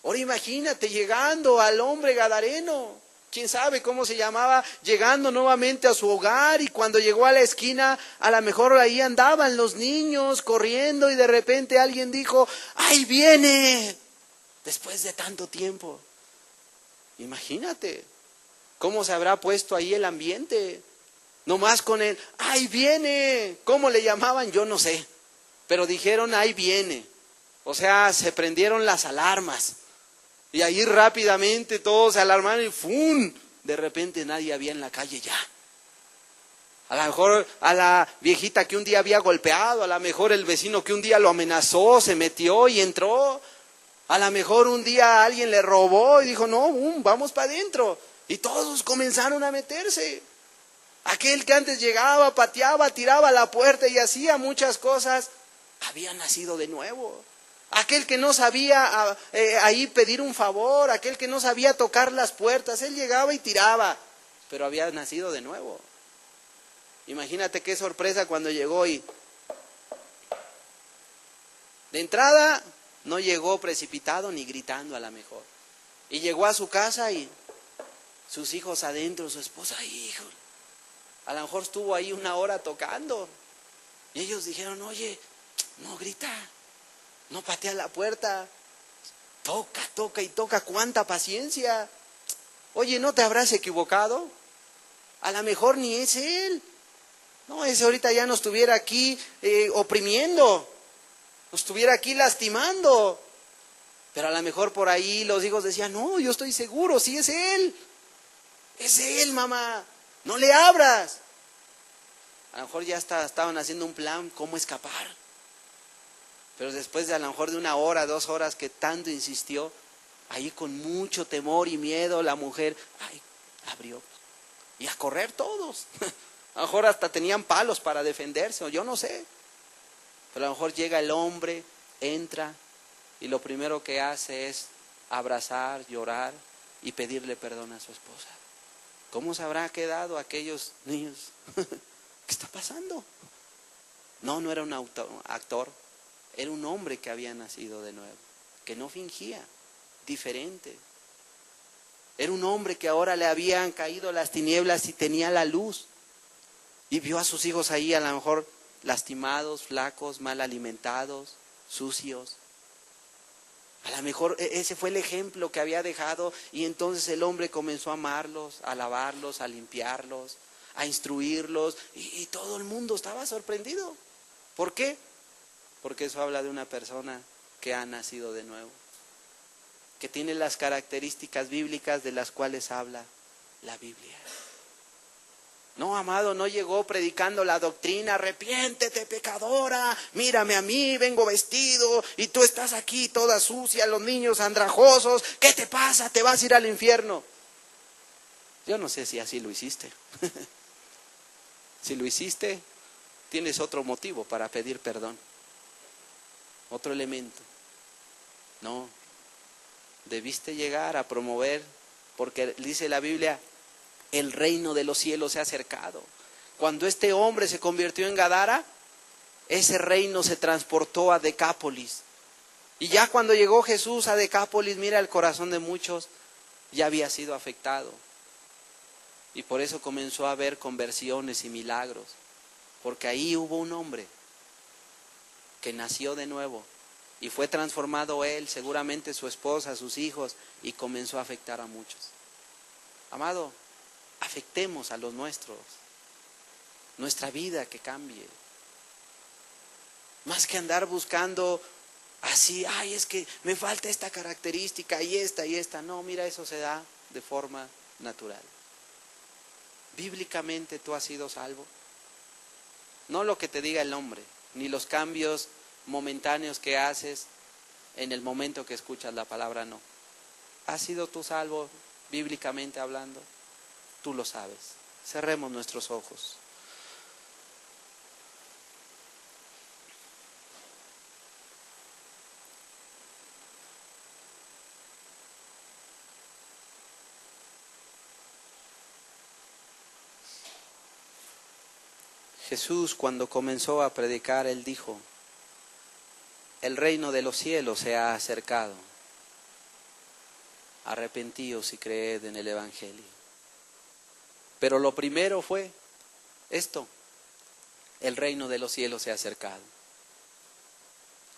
S1: Ahora imagínate llegando al hombre gadareno. ¿Quién sabe cómo se llamaba? Llegando nuevamente a su hogar y cuando llegó a la esquina, a lo mejor ahí andaban los niños corriendo y de repente alguien dijo, ¡ahí viene! Después de tanto tiempo. Imagínate cómo se habrá puesto ahí el ambiente. Nomás con el, ¡ahí viene! ¿Cómo le llamaban? Yo no sé. Pero dijeron, ¡ahí viene! O sea, se prendieron las alarmas. Y ahí rápidamente todos se alarmaron y ¡fum! De repente nadie había en la calle ya. A lo mejor a la viejita que un día había golpeado, a lo mejor el vecino que un día lo amenazó, se metió y entró. A lo mejor un día alguien le robó y dijo, no, vamos para adentro. Y todos comenzaron a meterse. Aquel que antes llegaba, pateaba, tiraba la puerta y hacía muchas cosas, había nacido de nuevo. Aquel que no sabía ahí pedir un favor, aquel que no sabía tocar las puertas, él llegaba y tiraba, pero había nacido de nuevo. Imagínate qué sorpresa cuando llegó y de entrada no llegó precipitado ni gritando a lo mejor. Y llegó a su casa y sus hijos adentro, su esposa, hijo, a lo mejor estuvo ahí 1 hora tocando. Y ellos dijeron, oye, no grita. No patea la puerta, toca y toca, cuánta paciencia. Oye, ¿no te habrás equivocado? A lo mejor ni es él. No, ese ahorita ya nos estuviera aquí oprimiendo, nos estuviera aquí lastimando. Pero a lo mejor por ahí los hijos decían, no, yo estoy seguro, sí es él. Es él, mamá, no le abras. A lo mejor ya estaban haciendo un plan, cómo escapar. Pero después de a lo mejor de 1 hora, 2 horas que tanto insistió, ahí con mucho temor y miedo la mujer, abrió. Y a correr todos. A lo mejor hasta tenían palos para defenderse, o yo no sé. Pero a lo mejor llega el hombre, entra, y lo primero que hace es abrazar, llorar y pedirle perdón a su esposa. ¿Cómo se habrá quedado aquellos niños? ¿Qué está pasando? No era un actor. Era un hombre que había nacido de nuevo, que no fingía, diferente. Era un hombre que ahora le habían caído las tinieblas y tenía la luz. Y vio a sus hijos ahí a lo mejor lastimados, flacos, mal alimentados, sucios. A lo mejor ese fue el ejemplo que había dejado, y entonces el hombre comenzó a amarlos, a lavarlos, a limpiarlos, a instruirlos, y todo el mundo estaba sorprendido. ¿Por qué? Porque eso habla de una persona que ha nacido de nuevo, que tiene las características bíblicas de las cuales habla la Biblia. No, amado, no llegó predicando la doctrina, arrepiéntete, pecadora, mírame a mí, vengo vestido, y tú estás aquí toda sucia, los niños andrajosos, ¿qué te pasa? ¿Te vas a ir al infierno? Yo no sé si así lo hiciste. Si lo hiciste, tienes otro motivo para pedir perdón, otro elemento. No, debiste llegar a promover, porque dice la Biblia, el reino de los cielos se ha acercado. Cuando este hombre se convirtió en Gadara, ese reino se transportó a Decápolis. Y ya cuando llegó Jesús a Decápolis, mira, el corazón de muchos ya había sido afectado. Y por eso comenzó a haber conversiones y milagros. Porque ahí hubo un hombre que nació de nuevo y fue transformado él, seguramente su esposa, sus hijos, y comenzó a afectar a muchos. Amado, afectemos a los nuestros, nuestra vida que cambie. Más que andar buscando así, ay, es que me falta esta característica y esta. No, mira, eso se da de forma natural. Bíblicamente tú has sido salvo. No lo que te diga el hombre, ni los cambios momentáneos que haces en el momento que escuchas la palabra, no. ¿Has sido tú salvo bíblicamente hablando? Tú lo sabes. Cerremos nuestros ojos. Jesús, cuando comenzó a predicar, él dijo: el reino de los cielos se ha acercado. Arrepentíos y creed en el Evangelio. Pero lo primero fue esto: el reino de los cielos se ha acercado.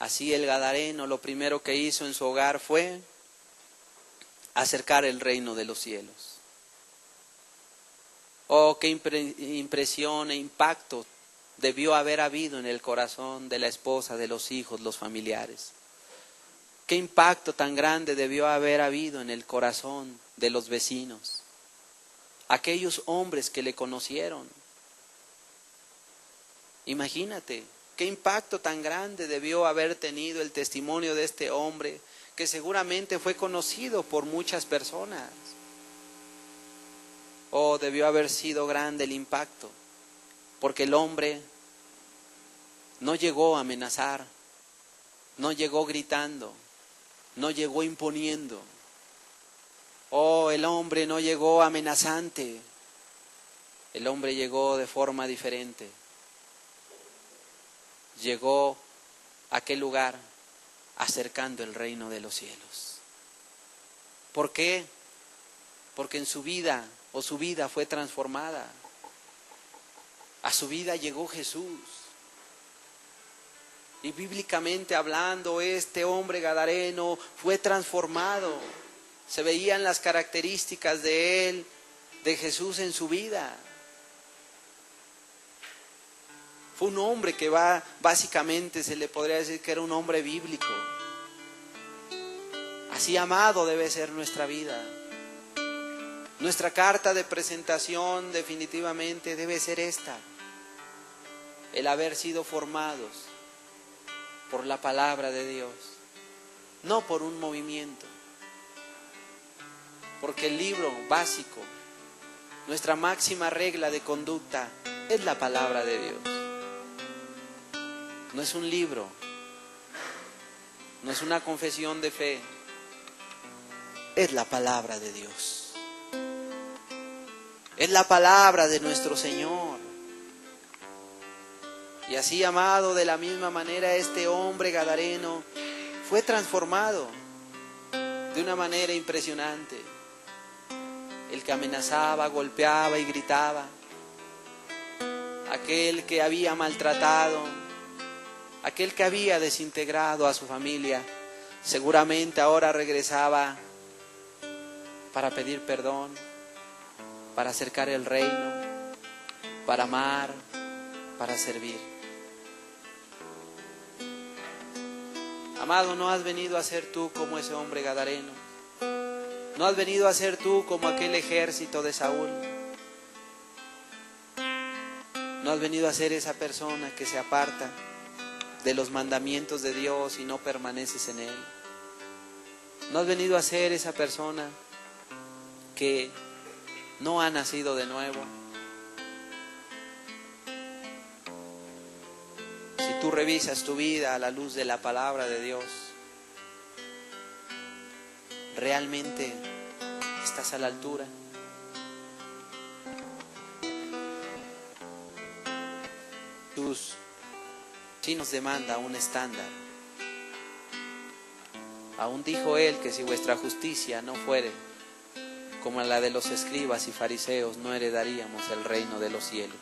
S1: Así el gadareno lo primero que hizo en su hogar fue acercar el reino de los cielos. Oh, qué impresión e impacto debió haber habido en el corazón de la esposa, de los hijos, los familiares. Qué impacto tan grande debió haber habido en el corazón de los vecinos, aquellos hombres que le conocieron. Imagínate, qué impacto tan grande debió haber tenido el testimonio de este hombre, que seguramente fue conocido por muchas personas. Oh, debió haber sido grande el impacto, porque el hombre no llegó a amenazar, no llegó gritando, no llegó imponiendo. Oh, el hombre no llegó amenazante, el hombre llegó de forma diferente. Llegó a aquel lugar acercando el reino de los cielos. ¿Por qué? Porque en su vida su vida fue transformada. A su vida llegó Jesús. Y bíblicamente hablando, este hombre gadareno fue transformado. Se veían las características de él, de Jesús en su vida. Fue un hombre que básicamente se le podría decir que era un hombre bíblico. Así, amado, debe ser nuestra vida. Nuestra carta de presentación definitivamente debe ser esta: el haber sido formados por la palabra de Dios, no por un movimiento. Porque el libro básico, nuestra máxima regla de conducta, es la palabra de Dios. No es un libro, no es una confesión de fe, es la palabra de Dios. Es la palabra de nuestro Señor. Y así, amado, de la misma manera este hombre gadareno fue transformado de una manera impresionante. el que amenazaba, golpeaba y gritaba, aquel que había maltratado, aquel que había desintegrado a su familia, seguramente ahora regresaba para pedir perdón, para acercar el reino, para amar, para servir. Amado, no has venido a ser tú como ese hombre gadareno. No has venido a ser tú como aquel ejército de Saúl. No has venido a ser esa persona que se aparta de los mandamientos de Dios y no permaneces en Él. No has venido a ser esa persona que no ha nacido de nuevo. Si tú revisas tu vida a la luz de la palabra de Dios, ¿realmente estás a la altura? Jesús sí nos demanda un estándar. Aún dijo Él que si vuestra justicia no fuere como la de los escribas y fariseos, no heredaríamos el reino de los cielos.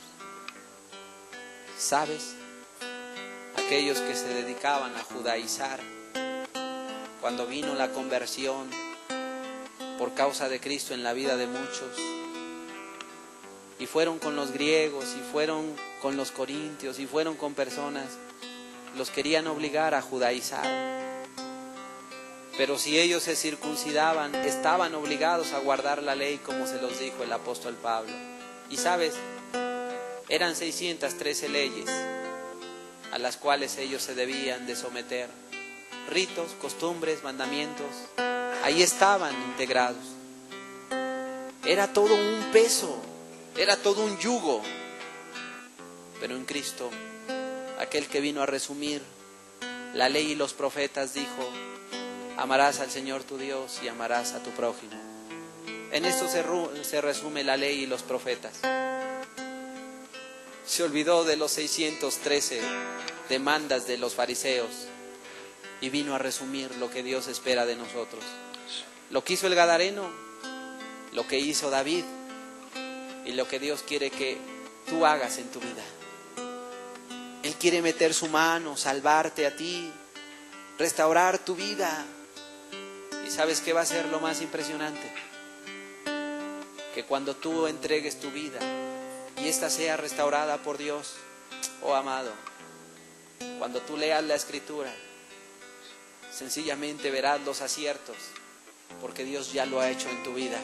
S1: ¿Sabes? Aquellos que se dedicaban a judaizar, cuando vino la conversión por causa de Cristo en la vida de muchos, y fueron con los griegos, y fueron con los corintios, y fueron con personas, los querían obligar a judaizar. Pero si ellos se circuncidaban, estaban obligados a guardar la ley, como se los dijo el apóstol Pablo. Y sabes, eran 613 leyes a las cuales ellos se debían de someter. Ritos, costumbres, mandamientos, ahí estaban integrados. Era todo un peso, era todo un yugo. Pero en Cristo, aquel que vino a resumir la ley y los profetas, dijo: amarás al Señor tu Dios y amarás a tu prójimo. En esto se resume la ley y los profetas. Se olvidó de los 613 demandas de los fariseos y vino a resumir lo que Dios espera de nosotros. Lo que hizo el gadareno, lo que hizo David y lo que Dios quiere que tú hagas en tu vida. Él quiere meter su mano, salvarte a ti, restaurar tu vida. ¿Y sabes qué va a ser lo más impresionante? Que cuando tú entregues tu vida y esta sea restaurada por Dios, oh amado, cuando tú leas la Escritura, sencillamente verás los aciertos, porque Dios ya lo ha hecho en tu vida.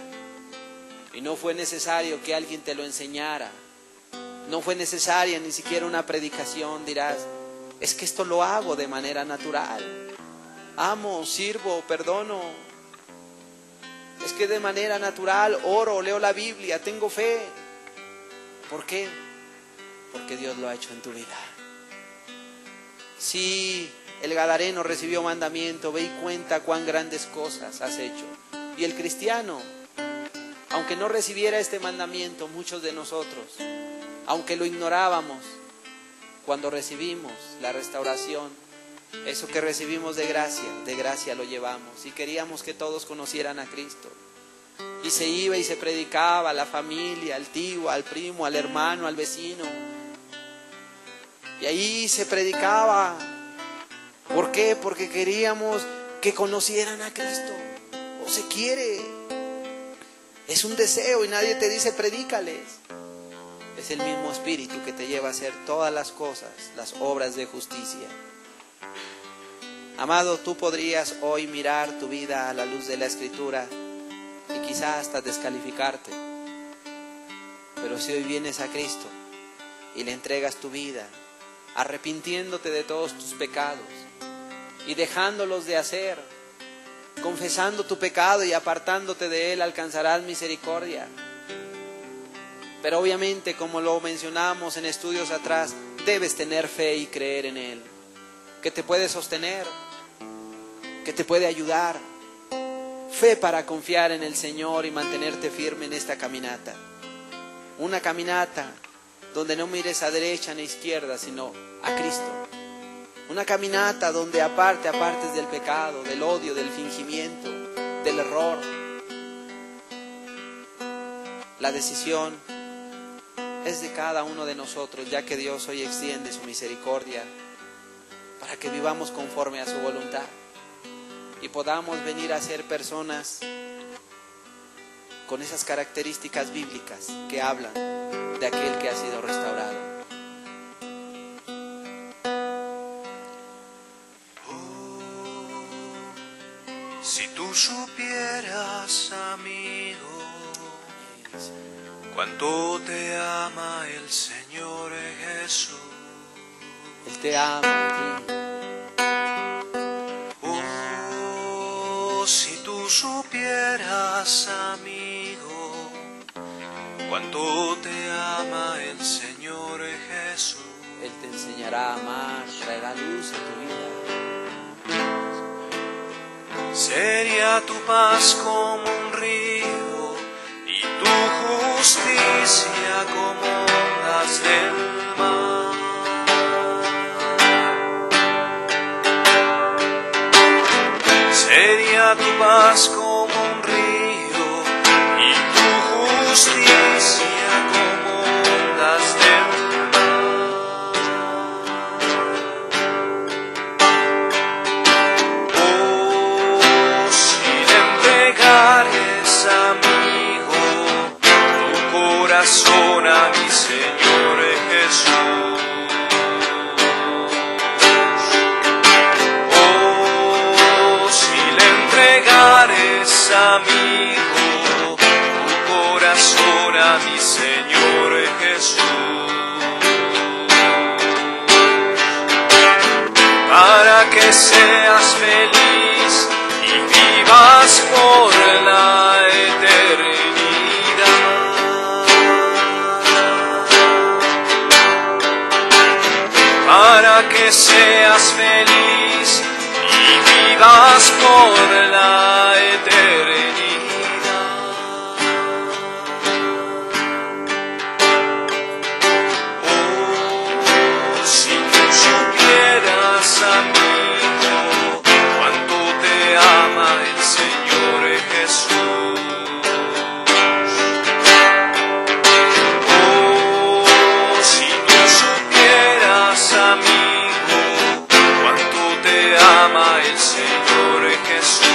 S1: Y no fue necesario que alguien te lo enseñara, no fue necesaria ni siquiera una predicación. Dirás: es que esto lo hago de manera natural. Amo, sirvo, perdono. Es que de manera natural oro, leo la Biblia, tengo fe. ¿Por qué? Porque Dios lo ha hecho en tu vida. Si el gadareno recibió mandamiento, ve y cuenta cuán grandes cosas has hecho. Y el cristiano, aunque no recibiera este mandamiento, muchos de nosotros, aunque lo ignorábamos, cuando recibimos la restauración, eso que recibimos de gracia lo llevamos. Y queríamos que todos conocieran a Cristo. Y se iba y se predicaba a la familia, al tío, al primo, al hermano, al vecino. Y ahí se predicaba. ¿Por qué? Porque queríamos que conocieran a Cristo. O se quiere. Es un deseo y nadie te dice predícales. Es el mismo Espíritu que te lleva a hacer todas las cosas, las obras de justicia. Amado, tú podrías hoy mirar tu vida a la luz de la Escritura y quizás hasta descalificarte. Pero si hoy vienes a Cristo y le entregas tu vida, arrepintiéndote de todos tus pecados y dejándolos de hacer, confesando tu pecado y apartándote de él, alcanzarás misericordia. Pero obviamente, como lo mencionamos en estudios atrás, debes tener fe y creer en Él, que te puede sostener, que te puede ayudar. Fe para confiar en el Señor y mantenerte firme en esta caminata. Una caminata donde no mires a derecha ni a izquierda, sino a Cristo. Una caminata donde apartes del pecado, del odio, del fingimiento, del error. La decisión es de cada uno de nosotros, ya que Dios hoy extiende su misericordia para que vivamos conforme a su voluntad y podamos venir a ser personas con esas características bíblicas que hablan de aquel que ha sido restaurado.
S2: Si tú supieras, amigo, cuánto te ama el Señor Jesús.
S1: Él te ama a ti.
S2: Oh, si tú supieras, amigo, cuánto te ama el Señor Jesús.
S1: Él te enseñará a amar, traerá luz a tu vida.
S2: Sería tu paz como un río y tu justicia como ondas del mar. Sería tu paz como un río y tu justicia como ondas del mar. Oh, si le entregares, amigo, tu corazón a mi Señor Jesús. Amigo, tu corazón a mi Señor Jesús, para que seas feliz y vivas por la eternidad, para que seas feliz y vivas por la eternidad. Oh, si tú supieras, amigo, cuánto te ama el Señor Jesús. Oh, si tú supieras, amigo, cuánto te ama el Señor Jesús.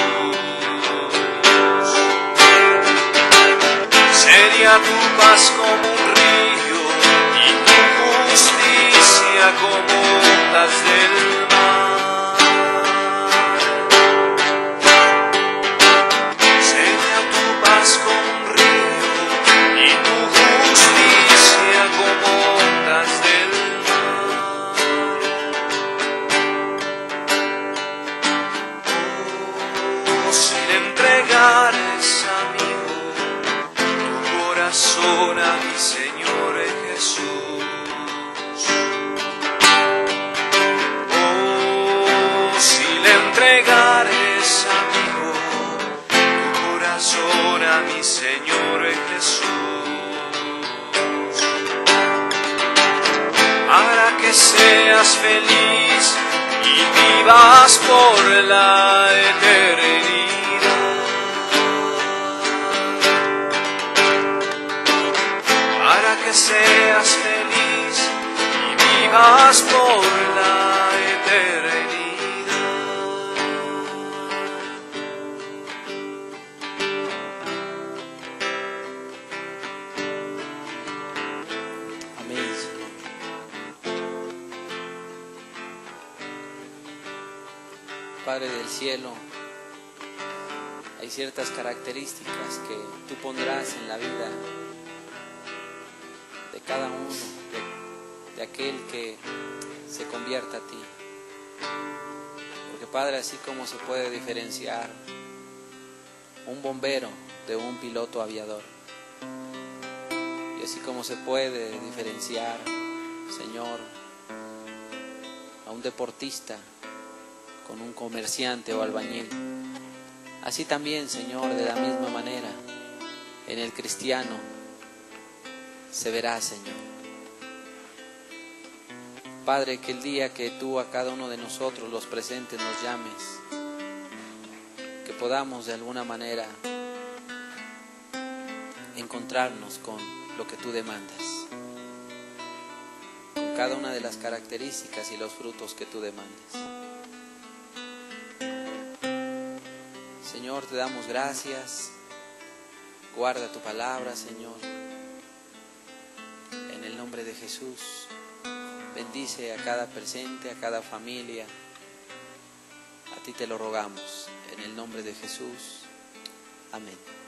S2: Sería tu paz como un río y tu justicia como ondas del mar. Sería tu paz como un río y tu justicia como ondas del mar. Oh, si le entregares, amigo, corazón a mi Señor Jesús. Oh, si le entregares, amigo, tu corazón a mi Señor Jesús, para que seas feliz y vivas por la eternidad. Para que seas feliz y vivas por la eternidad.
S1: Amén, Señor. Padre del cielo, hay ciertas características que tú pondrás en la vida de cada uno, de aquel que se convierta a ti. Porque Padre, así como se puede diferenciar un bombero de un piloto aviador, y así como se puede diferenciar, Señor, a un deportista con un comerciante o albañil, así también, Señor, de la misma manera, en el cristiano se verá, Señor. Padre, que el día que tú a cada uno de nosotros, los presentes, nos llames, que podamos de alguna manera encontrarnos con lo que tú demandas, con cada una de las características y los frutos que tú demandas. Señor, te damos gracias. Guarda tu palabra, Señor. En el nombre de Jesús, bendice a cada presente, a cada familia. A ti te lo rogamos, en el nombre de Jesús. Amén.